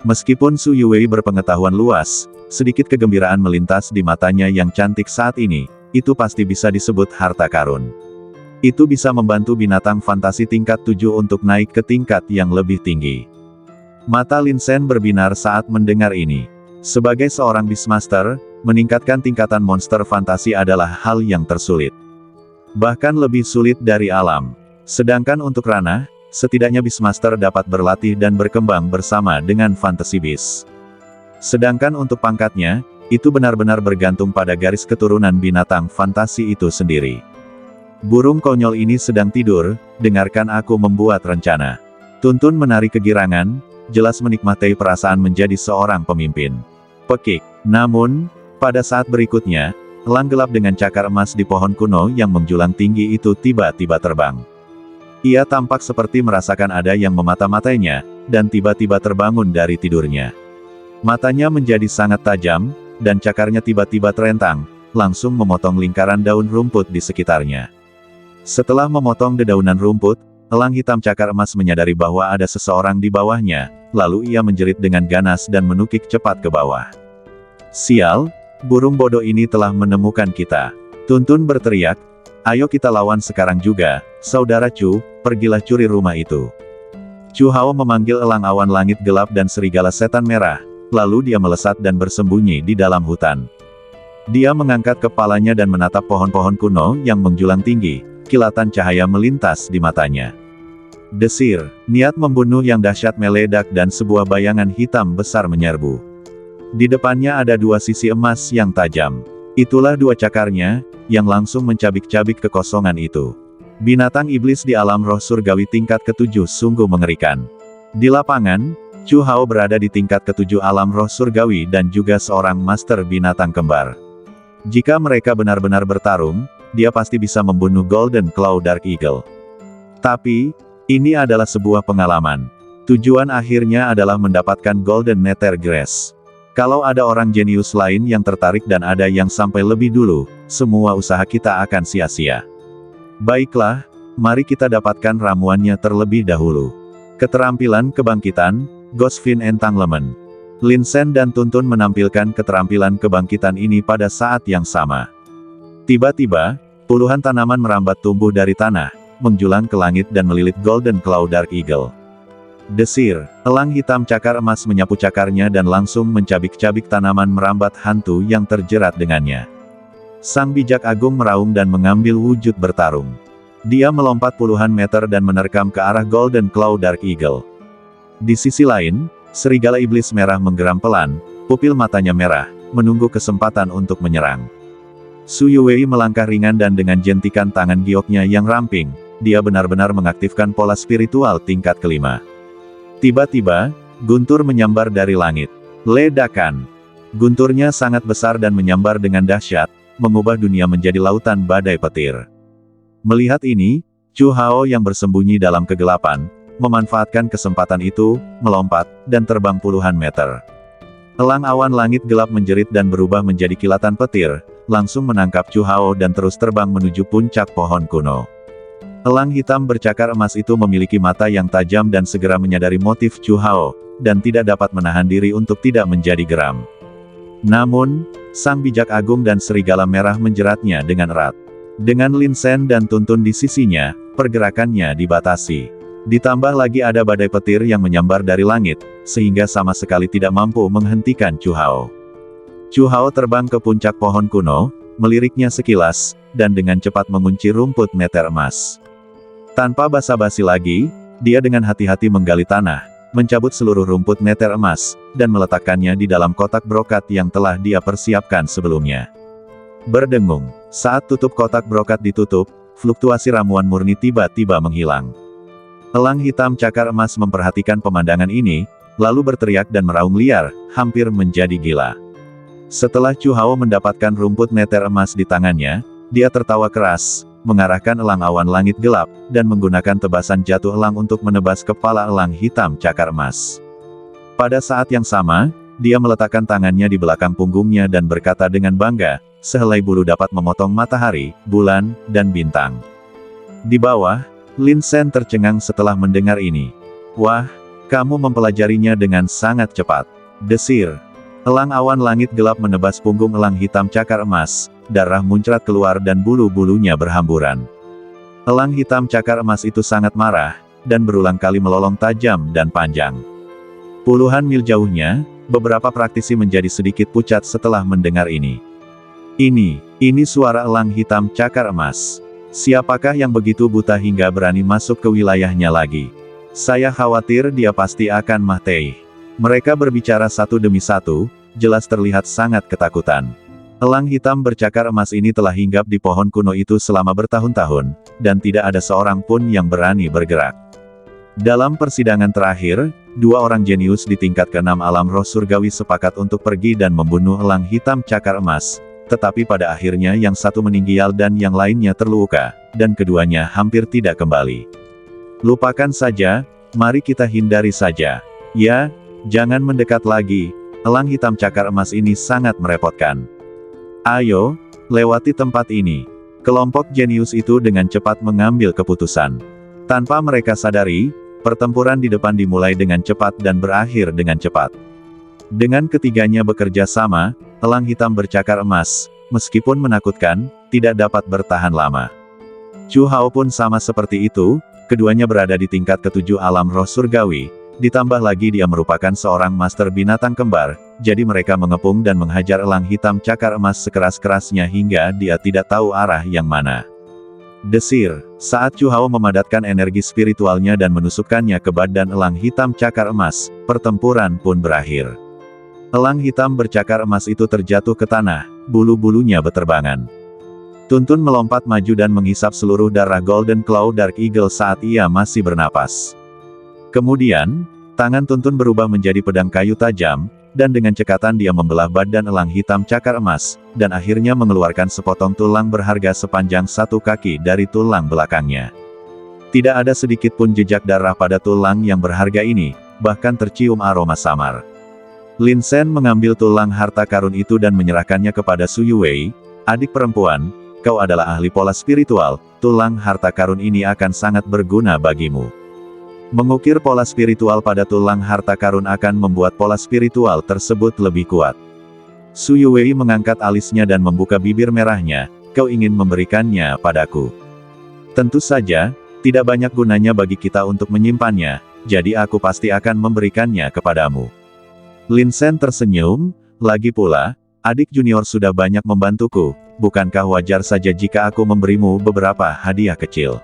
Meskipun Su Yuwei berpengetahuan luas, sedikit kegembiraan melintas di matanya yang cantik saat ini, itu pasti bisa disebut harta karun. Itu bisa membantu binatang fantasi tingkat 7 untuk naik ke tingkat yang lebih tinggi. Mata Lin Shen berbinar saat mendengar ini. Sebagai seorang Beastmaster, meningkatkan tingkatan monster fantasi adalah hal yang tersulit. Bahkan lebih sulit dari alam. Sedangkan untuk ranah, setidaknya Beastmaster dapat berlatih dan berkembang bersama dengan Fantasy Beast. Sedangkan untuk pangkatnya, itu benar-benar bergantung pada garis keturunan binatang fantasi itu sendiri. Burung konyol ini sedang tidur, dengarkan aku membuat rencana. Tuntun menarik kegirangan, jelas menikmati perasaan menjadi seorang pemimpin. Pekik. Namun, pada saat berikutnya, elang gelap dengan cakar emas di pohon kuno yang menjulang tinggi itu tiba-tiba terbang. Ia tampak seperti merasakan ada yang memata-matainya, dan tiba-tiba terbangun dari tidurnya. Matanya menjadi sangat tajam, dan cakarnya tiba-tiba terentang, langsung memotong lingkaran daun rumput di sekitarnya. Setelah memotong dedaunan rumput, elang hitam cakar emas menyadari bahwa ada seseorang di bawahnya, lalu ia menjerit dengan ganas dan menukik cepat ke bawah. Sial, burung bodoh ini telah menemukan kita. Tuntun berteriak, ayo kita lawan sekarang juga, saudara Chu, pergilah curi rumah itu. Chu Hao memanggil elang awan langit gelap dan serigala setan merah, lalu dia melesat dan bersembunyi di dalam hutan. Dia mengangkat kepalanya dan menatap pohon-pohon kuno yang menjulang tinggi, kilatan cahaya melintas di matanya. Desir, niat membunuh yang dahsyat meledak dan sebuah bayangan hitam besar menyerbu. Di depannya ada 2 sisi emas yang tajam. Itulah 2 cakarnya, yang langsung mencabik-cabik kekosongan itu. Binatang iblis di alam roh surgawi tingkat ke-7 sungguh mengerikan. Di lapangan, Chu Hao berada di tingkat ke-7 alam roh surgawi dan juga seorang master binatang kembar. Jika mereka benar-benar bertarung, dia pasti bisa membunuh Golden Claw Dark Eagle. Tapi, ini adalah sebuah pengalaman. Tujuan akhirnya adalah mendapatkan Golden Nether Grass. Kalau ada orang jenius lain yang tertarik dan ada yang sampai lebih dulu, semua usaha kita akan sia-sia. Baiklah, mari kita dapatkan ramuannya terlebih dahulu. Keterampilan kebangkitan, Ghostfin Entanglement. Lin Shen dan Tuntun menampilkan keterampilan kebangkitan ini pada saat yang sama. Tiba-tiba, puluhan tanaman merambat tumbuh dari tanah, menjulang ke langit dan melilit Golden Claw Dark Eagle. Desir, elang hitam cakar emas menyapu cakarnya dan langsung mencabik-cabik tanaman merambat hantu yang terjerat dengannya. Sang bijak agung meraung dan mengambil wujud bertarung. Dia melompat puluhan meter dan menerkam ke arah Golden Claw Dark Eagle. Di sisi lain, serigala iblis merah menggeram pelan, pupil matanya merah, menunggu kesempatan untuk menyerang. Su Yuwei melangkah ringan dan dengan jentikan tangan gioknya yang ramping, dia benar-benar mengaktifkan pola spiritual tingkat ke-5. Tiba-tiba, guntur menyambar dari langit. Ledakan. Gunturnya sangat besar dan menyambar dengan dahsyat, mengubah dunia menjadi lautan badai petir. Melihat ini, Chu Hao yang bersembunyi dalam kegelapan, memanfaatkan kesempatan itu, melompat, dan terbang puluhan meter. Elang awan langit gelap menjerit dan berubah menjadi kilatan petir, langsung menangkap Chu Hao dan terus terbang menuju puncak pohon kuno. Elang hitam bercakar emas itu memiliki mata yang tajam dan segera menyadari motif Chu Hao, dan tidak dapat menahan diri untuk tidak menjadi geram. Namun, sang bijak agung dan serigala merah menjeratnya dengan erat. Dengan Lin Shen dan Tuntun di sisinya, pergerakannya dibatasi. Ditambah lagi ada badai petir yang menyambar dari langit, sehingga sama sekali tidak mampu menghentikan Chu Hao. Chu Hao terbang ke puncak pohon kuno, meliriknya sekilas, dan dengan cepat mengunci rumput meter emas. Tanpa basa-basi lagi, dia dengan hati-hati menggali tanah, mencabut seluruh rumput meter emas, dan meletakkannya di dalam kotak brokat yang telah dia persiapkan sebelumnya. Berdengung, saat tutup kotak brokat ditutup, fluktuasi ramuan murni tiba-tiba menghilang. Elang hitam cakar emas memperhatikan pemandangan ini, lalu berteriak dan meraung liar, hampir menjadi gila. Setelah Chu Hao mendapatkan rumput meter emas di tangannya, dia tertawa keras, mengarahkan elang awan langit gelap, dan menggunakan tebasan jatuh elang untuk menebas kepala elang hitam cakar emas. Pada saat yang sama, dia meletakkan tangannya di belakang punggungnya dan berkata dengan bangga, sehelai bulu dapat memotong matahari, bulan, dan bintang. Di bawah, Lin Sen tercengang setelah mendengar ini. Wah, kamu mempelajarinya dengan sangat cepat. Desir. Elang awan langit gelap menebas punggung elang hitam cakar emas, darah muncrat keluar dan bulu-bulunya berhamburan. Elang hitam cakar emas itu sangat marah, dan berulang kali melolong tajam dan panjang. Puluhan mil jauhnya, beberapa praktisi menjadi sedikit pucat setelah mendengar ini. Ini suara elang hitam cakar emas. Siapakah yang begitu buta hingga berani masuk ke wilayahnya lagi? Saya khawatir dia pasti akan mati. Mereka berbicara satu demi satu, jelas terlihat sangat ketakutan. Elang hitam bercakar emas ini telah hinggap di pohon kuno itu selama bertahun-tahun, dan tidak ada seorang pun yang berani bergerak. Dalam persidangan terakhir, 2 orang jenius di tingkat ke-6 alam roh surgawi sepakat untuk pergi dan membunuh elang hitam cakar emas. Tetapi pada akhirnya yang satu meninggal dan yang lainnya terluka, dan keduanya hampir tidak kembali. Lupakan saja, mari kita hindari saja. Ya, jangan mendekat lagi, elang hitam cakar emas ini sangat merepotkan. Ayo, lewati tempat ini. Kelompok jenius itu dengan cepat mengambil keputusan. Tanpa mereka sadari, pertempuran di depan dimulai dengan cepat dan berakhir dengan cepat. Dengan ketiganya bekerja sama, elang hitam bercakar emas, meskipun menakutkan, tidak dapat bertahan lama. Chu Hao pun sama seperti itu, keduanya berada di tingkat ke-7 alam roh surgawi, ditambah lagi dia merupakan seorang master binatang kembar, jadi mereka mengepung dan menghajar elang hitam cakar emas sekeras-kerasnya hingga dia tidak tahu arah yang mana. Desir, saat Chu Hao memadatkan energi spiritualnya dan menusukkannya ke badan elang hitam cakar emas, pertempuran pun berakhir. Elang hitam bercakar emas itu terjatuh ke tanah, bulu-bulunya beterbangan. Tuntun melompat maju dan menghisap seluruh darah Golden Claw Dark Eagle saat ia masih bernapas. Kemudian, tangan Tuntun berubah menjadi pedang kayu tajam, dan dengan cekatan dia membelah badan elang hitam cakar emas, dan akhirnya mengeluarkan sepotong tulang berharga sepanjang 1 kaki dari tulang belakangnya. Tidak ada sedikit pun jejak darah pada tulang yang berharga ini, bahkan tercium aroma samar. Lin Sen mengambil tulang harta karun itu dan menyerahkannya kepada Su Yuwei. Adik perempuan, kau adalah ahli pola spiritual, tulang harta karun ini akan sangat berguna bagimu. Mengukir pola spiritual pada tulang harta karun akan membuat pola spiritual tersebut lebih kuat. Su Yuwei mengangkat alisnya dan membuka bibir merahnya, kau ingin memberikannya padaku. Tentu saja, tidak banyak gunanya bagi kita untuk menyimpannya, jadi aku pasti akan memberikannya kepadamu. Lin Sen tersenyum, lagi pula, adik junior sudah banyak membantuku, bukankah wajar saja jika aku memberimu beberapa hadiah kecil?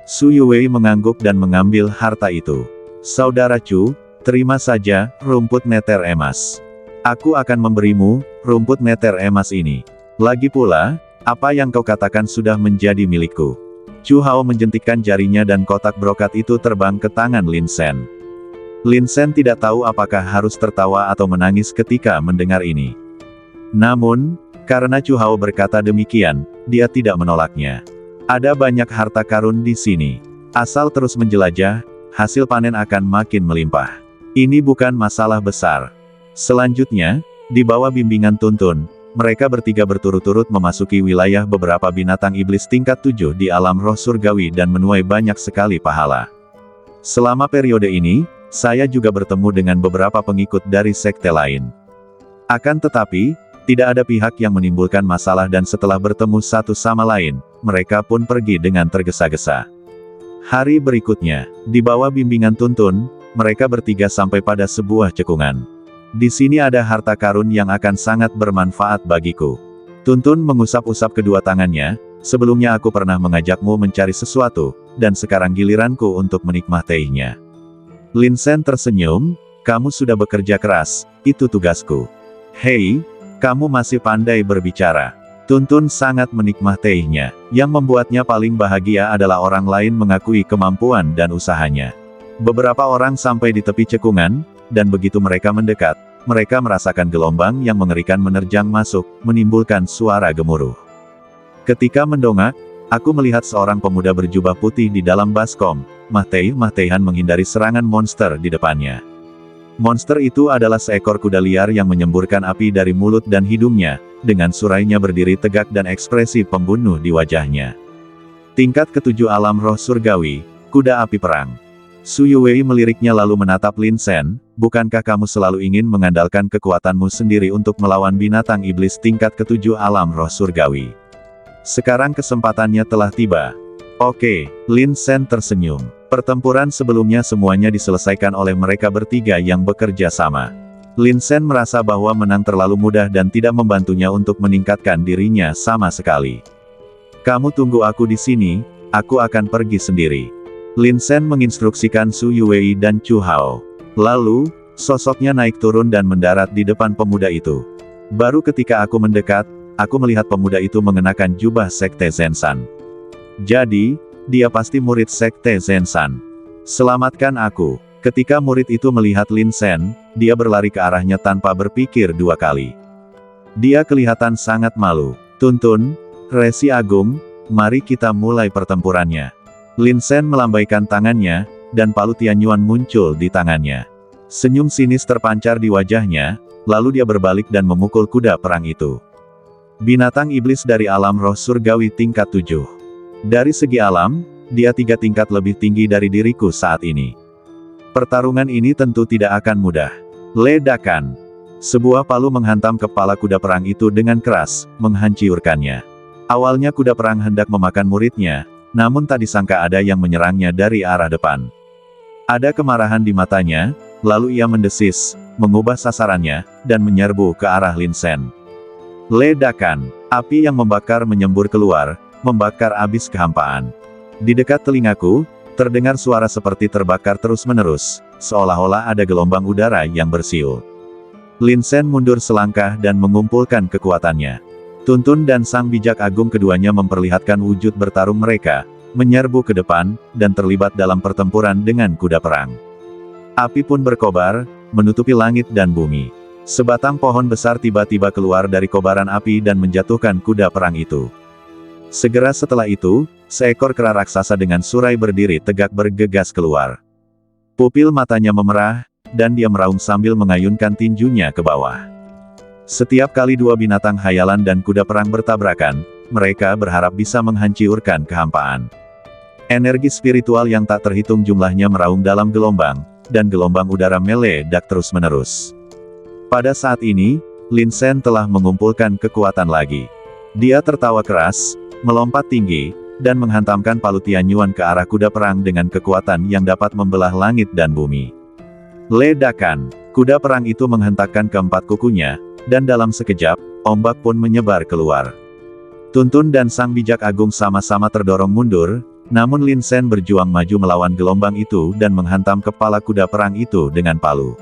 Su Yuwei mengangguk dan mengambil harta itu. Saudara Chu, terima saja, rumput neter emas. Aku akan memberimu, rumput neter emas ini. Lagi pula, apa yang kau katakan sudah menjadi milikku. Chu Hao menjentikkan jarinya dan kotak brokat itu terbang ke tangan Lin Sen. Lin Sen tidak tahu apakah harus tertawa atau menangis ketika mendengar ini. Namun, karena Chu Hao berkata demikian, dia tidak menolaknya. Ada banyak harta karun di sini. Asal terus menjelajah, hasil panen akan makin melimpah. Ini bukan masalah besar. Selanjutnya, di bawah bimbingan Tuntun, mereka bertiga berturut-turut memasuki wilayah beberapa binatang iblis tingkat 7 di alam roh surgawi dan menuai banyak sekali pahala. Selama periode ini, saya juga bertemu dengan beberapa pengikut dari sekte lain. Akan tetapi, tidak ada pihak yang menimbulkan masalah dan setelah bertemu satu sama lain, mereka pun pergi dengan tergesa-gesa. Hari berikutnya, di bawah bimbingan Tuntun, mereka bertiga sampai pada sebuah cekungan. Di sini ada harta karun yang akan sangat bermanfaat bagiku. Tuntun mengusap-usap kedua tangannya, sebelumnya aku pernah mengajakmu mencari sesuatu, dan sekarang giliranku untuk menikmatinya. Lin Sen tersenyum, kamu sudah bekerja keras, itu tugasku. Hei, kamu masih pandai berbicara. Tuntun sangat menikmatinya. Yang membuatnya paling bahagia adalah orang lain mengakui kemampuan dan usahanya. Beberapa orang sampai di tepi cekungan, dan begitu mereka mendekat, mereka merasakan gelombang yang mengerikan menerjang masuk, menimbulkan suara gemuruh. Ketika mendongak, aku melihat seorang pemuda berjubah putih di dalam baskom, mati-matian menghindari serangan monster di depannya. Monster itu adalah seekor kuda liar yang menyemburkan api dari mulut dan hidungnya, dengan surainya berdiri tegak dan ekspresi pembunuh di wajahnya. Tingkat ketujuh alam roh surgawi, kuda api perang. Su Yuwei meliriknya lalu menatap Lin Sen, bukankah kamu selalu ingin mengandalkan kekuatanmu sendiri untuk melawan binatang iblis tingkat ketujuh alam roh surgawi? Sekarang kesempatannya telah tiba. Oke, Lin Sen tersenyum. Pertempuran sebelumnya semuanya diselesaikan oleh mereka bertiga yang bekerja sama. Lin Sen merasa bahwa menang terlalu mudah dan tidak membantunya untuk meningkatkan dirinya sama sekali. Kamu tunggu aku di sini, aku akan pergi sendiri. Lin Sen menginstruksikan Su Yuwei dan Chu Hao. Lalu, sosoknya naik turun dan mendarat di depan pemuda itu. Baru ketika aku mendekat, aku melihat pemuda itu mengenakan jubah Sekte Zenshan. Jadi, dia pasti murid Sekte Zenshan. Selamatkan aku. Ketika murid itu melihat Lin Sen, dia berlari ke arahnya tanpa berpikir dua kali. Dia kelihatan sangat malu. Tuntun, Resi Agung, mari kita mulai pertempurannya. Lin Sen melambaikan tangannya, dan palu Tianyuan muncul di tangannya. Senyum sinis terpancar di wajahnya, lalu dia berbalik dan memukul kuda perang itu. Binatang iblis dari alam roh surgawi tingkat 7. Dari segi alam, dia 3 tingkat lebih tinggi dari diriku saat ini. Pertarungan ini tentu tidak akan mudah. Ledakan. Sebuah palu menghantam kepala kuda perang itu dengan keras, menghancurkannya. Awalnya kuda perang hendak memakan muridnya, namun tak disangka ada yang menyerangnya dari arah depan. Ada kemarahan di matanya, lalu ia mendesis, mengubah sasarannya, dan menyerbu ke arah Lin Sen. Ledakan. Api yang membakar menyembur keluar, membakar abis kehampaan. Di dekat telingaku, terdengar suara seperti terbakar terus-menerus, seolah-olah ada gelombang udara yang bersiul. Lin Sen mundur selangkah dan mengumpulkan kekuatannya. Tuntun dan Sang Bijak Agung keduanya memperlihatkan wujud bertarung mereka, menyerbu ke depan, dan terlibat dalam pertempuran dengan kuda perang. Api pun berkobar, menutupi langit dan bumi. Sebatang pohon besar tiba-tiba keluar dari kobaran api dan menjatuhkan kuda perang itu. Segera setelah itu, seekor kera raksasa dengan surai berdiri tegak bergegas keluar. Pupil matanya memerah, dan dia meraung sambil mengayunkan tinjunya ke bawah. Setiap kali dua binatang hayalan dan kuda perang bertabrakan, mereka berharap bisa menghancurkan kehampaan. Energi spiritual yang tak terhitung jumlahnya meraung dalam gelombang, dan gelombang udara meledak terus-menerus. Pada saat ini, Lin Sen telah mengumpulkan kekuatan lagi. Dia tertawa keras, melompat tinggi, dan menghantamkan palu Tianyuan ke arah kuda perang dengan kekuatan yang dapat membelah langit dan bumi. Ledakan. Kuda perang itu menghentakkan keempat kukunya, dan dalam sekejap, ombak pun menyebar keluar. Tuntun dan Sang Bijak Agung sama-sama terdorong mundur, namun Lin Sen berjuang maju melawan gelombang itu dan menghantam kepala kuda perang itu dengan palu.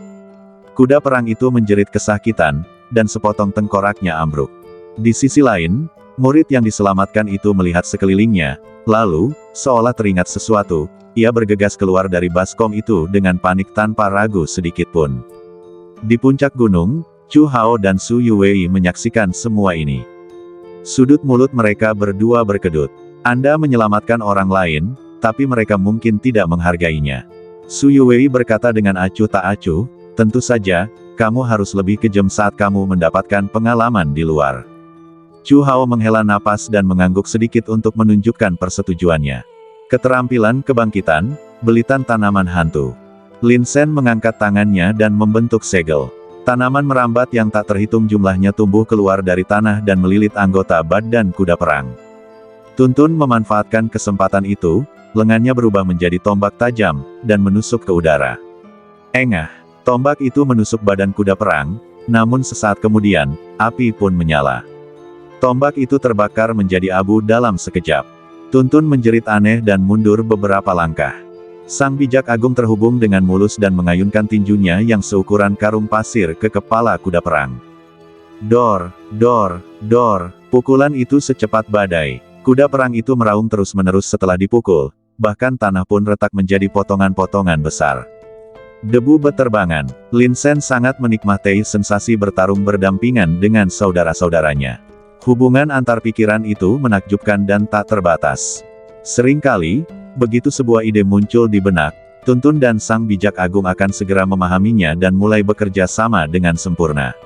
Kuda perang itu menjerit kesakitan, dan sepotong tengkoraknya ambruk. Di sisi lain, murid yang diselamatkan itu melihat sekelilingnya, lalu, seolah teringat sesuatu, ia bergegas keluar dari baskom itu dengan panik tanpa ragu sedikitpun. Di puncak gunung, Chu Hao dan Su Yuwei menyaksikan semua ini. Sudut mulut mereka berdua berkedut. Anda menyelamatkan orang lain, tapi mereka mungkin tidak menghargainya. Su Yuwei berkata dengan acuh tak acuh, tentu saja, kamu harus lebih kejam saat kamu mendapatkan pengalaman di luar. Chu Hao menghela napas dan mengangguk sedikit untuk menunjukkan persetujuannya. Keterampilan kebangkitan, belitan tanaman hantu. Lin Sen mengangkat tangannya dan membentuk segel. Tanaman merambat yang tak terhitung jumlahnya tumbuh keluar dari tanah dan melilit anggota badan kuda perang. Tuntun memanfaatkan kesempatan itu, lengannya berubah menjadi tombak tajam, dan menusuk ke udara. Engah, tombak itu menusuk badan kuda perang, namun sesaat kemudian, api pun menyala. Tombak itu terbakar menjadi abu dalam sekejap. Tuntun menjerit aneh dan mundur beberapa langkah. Sang Bijak Agung terhubung dengan mulus dan mengayunkan tinjunya yang seukuran karung pasir ke kepala kuda perang. Dor, dor, dor, pukulan itu secepat badai. Kuda perang itu meraung terus-menerus setelah dipukul, bahkan tanah pun retak menjadi potongan-potongan besar. Debu beterbangan. Lin Sen sangat menikmati sensasi bertarung berdampingan dengan saudara-saudaranya. Hubungan antar pikiran itu menakjubkan dan tak terbatas. Seringkali, begitu sebuah ide muncul di benak, Tuntun dan Sang Bijak Agung akan segera memahaminya dan mulai bekerja sama dengan sempurna.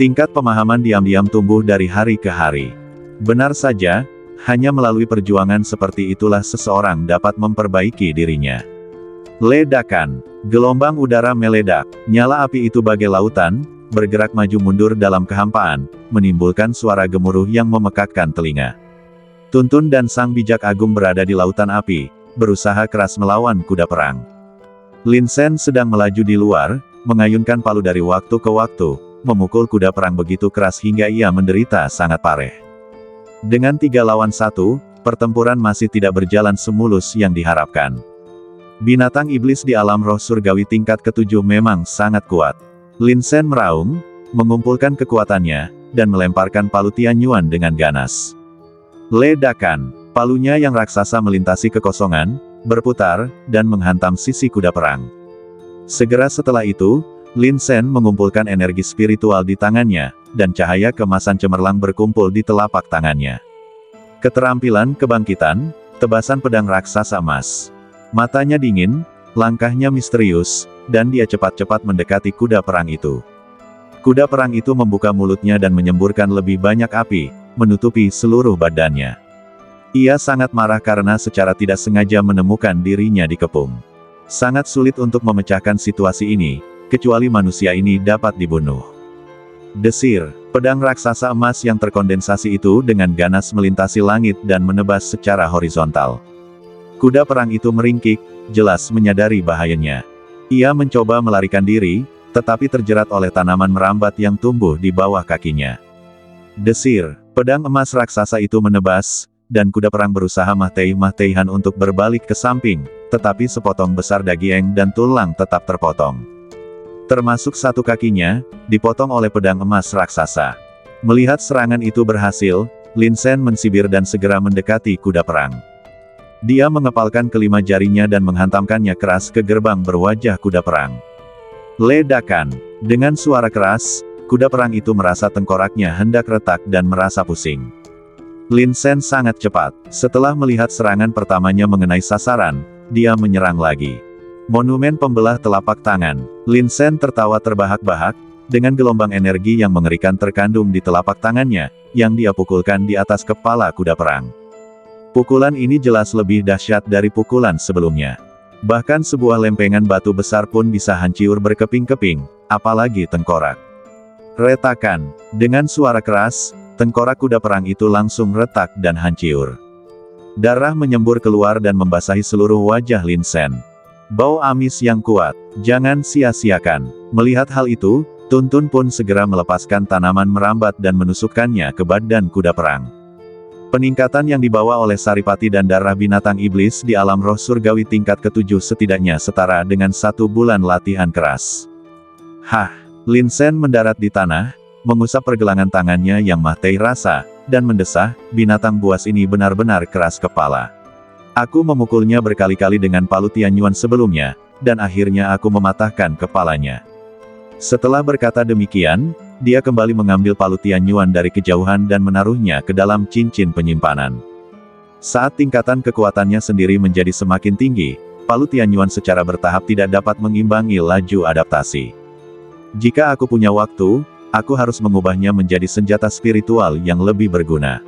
Tingkat pemahaman diam-diam tumbuh dari hari ke hari. Benar saja, hanya melalui perjuangan seperti itulah seseorang dapat memperbaiki dirinya. Ledakan. Gelombang udara meledak. Nyala api itu bagai lautan, bergerak maju mundur dalam kehampaan, menimbulkan suara gemuruh yang memekakkan telinga. Tuntun dan Sang Bijak Agung berada di lautan api, berusaha keras melawan kuda perang. Lin Sen sedang melaju di luar, mengayunkan palu dari waktu ke waktu, memukul kuda perang begitu keras hingga ia menderita sangat parah. Dengan 3 lawan 1, pertempuran masih tidak berjalan semulus yang diharapkan. Binatang iblis di alam roh surgawi tingkat ke-7 memang sangat kuat. Lin Sen meraung, mengumpulkan kekuatannya, dan melemparkan palu Tianyuan dengan ganas. Ledakan. Palunya yang raksasa melintasi kekosongan, berputar, dan menghantam sisi kuda perang. Segera setelah itu, Lin Sen mengumpulkan energi spiritual di tangannya, dan cahaya kemasan cemerlang berkumpul di telapak tangannya. Keterampilan kebangkitan, tebasan pedang raksasa emas. Matanya dingin, langkahnya misterius, dan dia cepat-cepat mendekati kuda perang itu. Kuda perang itu membuka mulutnya dan menyemburkan lebih banyak api, menutupi seluruh badannya. Ia sangat marah karena secara tidak sengaja menemukan dirinya dikepung. Sangat sulit untuk memecahkan situasi ini, kecuali manusia ini dapat dibunuh. Desir, pedang raksasa emas yang terkondensasi itu dengan ganas melintasi langit dan menebas secara horizontal. Kuda perang itu meringkik, jelas menyadari bahayanya. Ia mencoba melarikan diri, tetapi terjerat oleh tanaman merambat yang tumbuh di bawah kakinya. Desir, pedang emas raksasa itu menebas, dan kuda perang berusaha mah-teh-mah-tehan untuk berbalik ke samping, tetapi sepotong besar daging dan tulang tetap terpotong. Termasuk satu kakinya, dipotong oleh pedang emas raksasa. Melihat serangan itu berhasil, Lin Sen mensibir dan segera mendekati kuda perang. Dia mengepalkan kelima jarinya dan menghantamkannya keras ke gerbang berwajah kuda perang. Ledakan. Dengan suara keras, kuda perang itu merasa tengkoraknya hendak retak dan merasa pusing. Lin Sen sangat cepat. Setelah melihat serangan pertamanya mengenai sasaran, dia menyerang lagi. Monumen pembelah telapak tangan. Lin Sen tertawa terbahak-bahak, dengan gelombang energi yang mengerikan terkandung di telapak tangannya, yang dia pukulkan di atas kepala kuda perang. Pukulan ini jelas lebih dahsyat dari pukulan sebelumnya. Bahkan sebuah lempengan batu besar pun bisa hancur berkeping-keping, apalagi tengkorak. Retakan. Dengan suara keras, tengkorak kuda perang itu langsung retak dan hancur. Darah menyembur keluar dan membasahi seluruh wajah Lin Sen. Bau amis yang kuat, jangan sia-siakan. Melihat hal itu, Tuntun pun segera melepaskan tanaman merambat dan menusukkannya ke badan kuda perang. Peningkatan yang dibawa oleh saripati dan darah binatang iblis di alam roh surgawi tingkat ke-7 setidaknya setara dengan 1 bulan latihan keras. Hah! Lin Sen mendarat di tanah, mengusap pergelangan tangannya yang mah-teh rasa, dan mendesah, binatang buas ini benar-benar keras kepala. Aku memukulnya berkali-kali dengan palu Tianyuan sebelumnya, dan akhirnya aku mematahkan kepalanya. Setelah berkata demikian, dia kembali mengambil palu Tianyuan dari kejauhan dan menaruhnya ke dalam cincin penyimpanan. Saat tingkatan kekuatannya sendiri menjadi semakin tinggi, palu Tianyuan secara bertahap tidak dapat mengimbangi laju adaptasi. Jika aku punya waktu, aku harus mengubahnya menjadi senjata spiritual yang lebih berguna.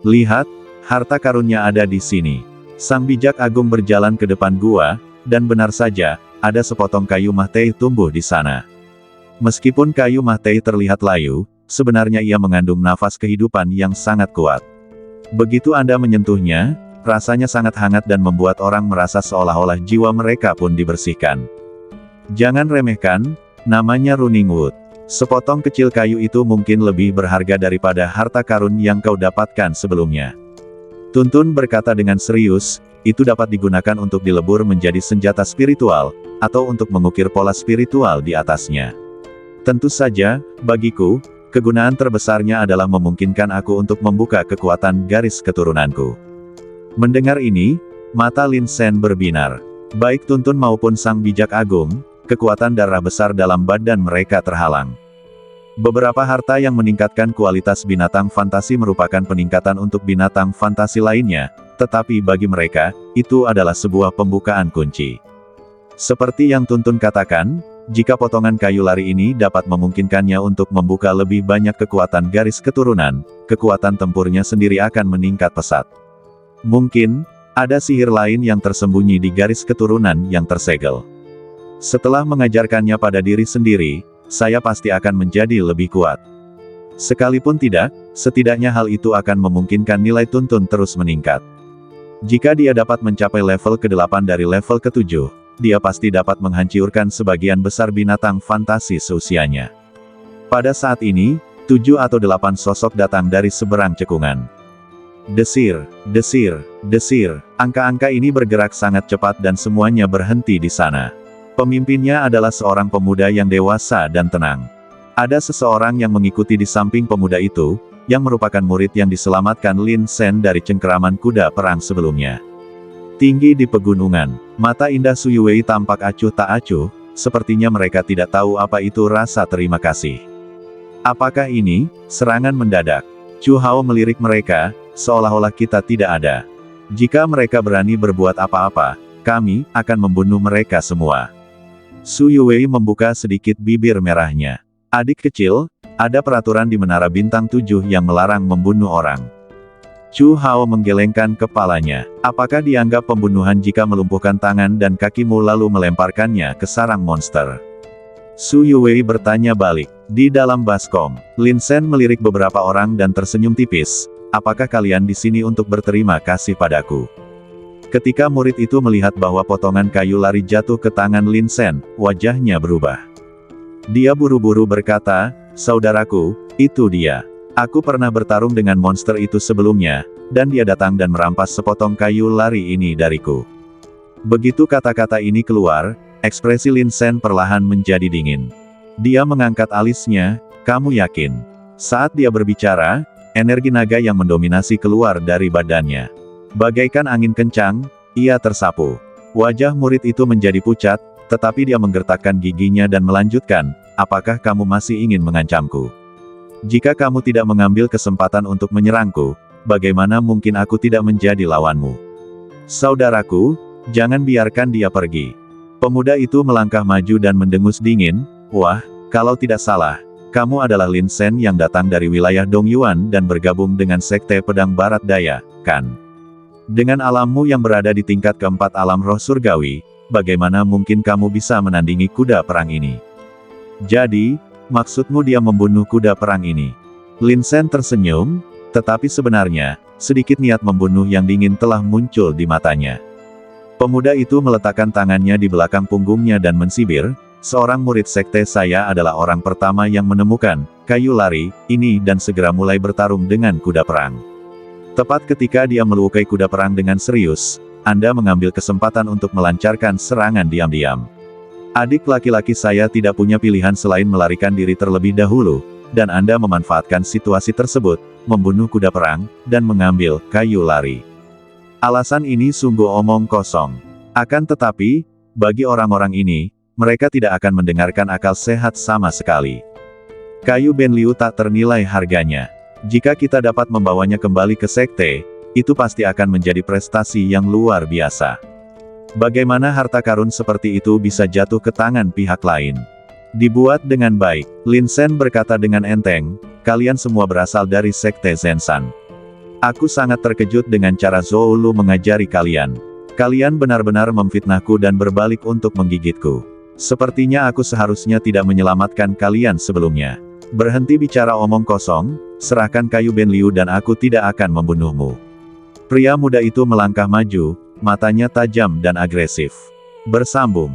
Lihat, harta karunnya ada di sini. Sang Bijak Agung berjalan ke depan gua, dan benar saja, ada sepotong kayu mah-teh tumbuh di sana. Meskipun kayu mah-teh terlihat layu, sebenarnya ia mengandung nafas kehidupan yang sangat kuat. Begitu Anda menyentuhnya, rasanya sangat hangat dan membuat orang merasa seolah-olah jiwa mereka pun dibersihkan. Jangan remehkan, namanya Running Wood. Sepotong kecil kayu itu mungkin lebih berharga daripada harta karun yang kau dapatkan sebelumnya. Tuntun berkata dengan serius, itu dapat digunakan untuk dilebur menjadi senjata spiritual, atau untuk mengukir pola spiritual di atasnya. Tentu saja, bagiku, kegunaan terbesarnya adalah memungkinkan aku untuk membuka kekuatan garis keturunanku. Mendengar ini, mata Lin Sen berbinar. Baik Tuntun maupun Sang Bijak Agung, kekuatan darah besar dalam badan mereka terhalang. Beberapa harta yang meningkatkan kualitas binatang fantasi merupakan peningkatan untuk binatang fantasi lainnya, tetapi bagi mereka, itu adalah sebuah pembukaan kunci. Seperti yang Tuntun katakan, jika potongan kayu lari ini dapat memungkinkannya untuk membuka lebih banyak kekuatan garis keturunan, kekuatan tempurnya sendiri akan meningkat pesat. Mungkin, ada sihir lain yang tersembunyi di garis keturunan yang tersegel. Setelah mengajarkannya pada diri sendiri, saya pasti akan menjadi lebih kuat. Sekalipun tidak, setidaknya hal itu akan memungkinkan nilai Tuntun terus meningkat. Jika dia dapat mencapai level ke-8 dari level ke-7, dia pasti dapat menghancurkan sebagian besar binatang fantasi seusianya. Pada saat ini, 7 atau 8 sosok datang dari seberang cekungan. Desir, desir, desir. Angka-angka ini bergerak sangat cepat dan semuanya berhenti di sana. Pemimpinnya adalah seorang pemuda yang dewasa dan tenang. Ada seseorang yang mengikuti di samping pemuda itu, yang merupakan murid yang diselamatkan Lin Sen dari cengkeraman kuda perang sebelumnya. Tinggi di pegunungan, mata indah Su Yuwei tampak acuh tak acuh, sepertinya mereka tidak tahu apa itu rasa terima kasih. Apakah ini serangan mendadak? Chu Hao melirik mereka, seolah-olah kita tidak ada. Jika mereka berani berbuat apa-apa, kami akan membunuh mereka semua. Su Yuwei membuka sedikit bibir merahnya. Adik kecil, ada peraturan di Menara Bintang 7 yang melarang membunuh orang. Chu Hao menggelengkan kepalanya. Apakah dianggap pembunuhan jika melumpuhkan tangan dan kakimu lalu melemparkannya ke sarang monster? Su Yuwei bertanya balik. Di dalam baskom, Lin Sen melirik beberapa orang dan tersenyum tipis. Apakah kalian di sini untuk berterima kasih padaku? Ketika murid itu melihat bahwa potongan kayu lari jatuh ke tangan Lin Sen, wajahnya berubah. Dia buru-buru berkata, "Saudaraku, itu dia. Aku pernah bertarung dengan monster itu sebelumnya, dan dia datang dan merampas sepotong kayu lari ini dariku." Begitu kata-kata ini keluar, ekspresi Lin Sen perlahan menjadi dingin. Dia mengangkat alisnya, "Kamu yakin?" Saat dia berbicara, energi naga yang mendominasi keluar dari badannya. Bagaikan angin kencang, ia tersapu. Wajah murid itu menjadi pucat, tetapi dia menggertakkan giginya dan melanjutkan, "Apakah kamu masih ingin mengancamku? Jika kamu tidak mengambil kesempatan untuk menyerangku, bagaimana mungkin aku tidak menjadi lawanmu? Saudaraku, jangan biarkan dia pergi." Pemuda itu melangkah maju dan mendengus dingin, "Wah, kalau tidak salah, kamu adalah Lin Sen yang datang dari wilayah Dongyuan dan bergabung dengan Sekte Pedang Barat Daya, kan? Dengan alammu yang berada di tingkat keempat alam roh surgawi, bagaimana mungkin kamu bisa menandingi kuda perang ini? Jadi, maksudmu dia membunuh kuda perang ini?" Lin Sen tersenyum, tetapi sebenarnya, sedikit niat membunuh yang dingin telah muncul di matanya. Pemuda itu meletakkan tangannya di belakang punggungnya dan mensibir, "Seorang murid sekte saya adalah orang pertama yang menemukan kayu lari ini dan segera mulai bertarung dengan kuda perang. Tepat ketika dia melukai kuda perang dengan serius, Anda mengambil kesempatan untuk melancarkan serangan diam-diam. Adik laki-laki saya tidak punya pilihan selain melarikan diri terlebih dahulu, dan Anda memanfaatkan situasi tersebut, membunuh kuda perang, dan mengambil kayu lari. Alasan ini sungguh omong kosong. Akan tetapi, bagi orang-orang ini, mereka tidak akan mendengarkan akal sehat sama sekali. Kayu Benliu tak ternilai harganya. Jika kita dapat membawanya kembali ke sekte, itu pasti akan menjadi prestasi yang luar biasa. Bagaimana harta karun seperti itu bisa jatuh ke tangan pihak lain? Dibuat dengan baik, Lin Sen berkata dengan enteng, "Kalian semua berasal dari sekte Zenshan. Aku sangat terkejut dengan cara Zhou Lu mengajari kalian. Kalian benar-benar memfitnahku dan berbalik untuk menggigitku. Sepertinya aku seharusnya tidak menyelamatkan kalian sebelumnya. Berhenti bicara omong kosong, serahkan kayu Benliu dan aku tidak akan membunuhmu." Pria muda itu melangkah maju, matanya tajam dan agresif. Bersambung.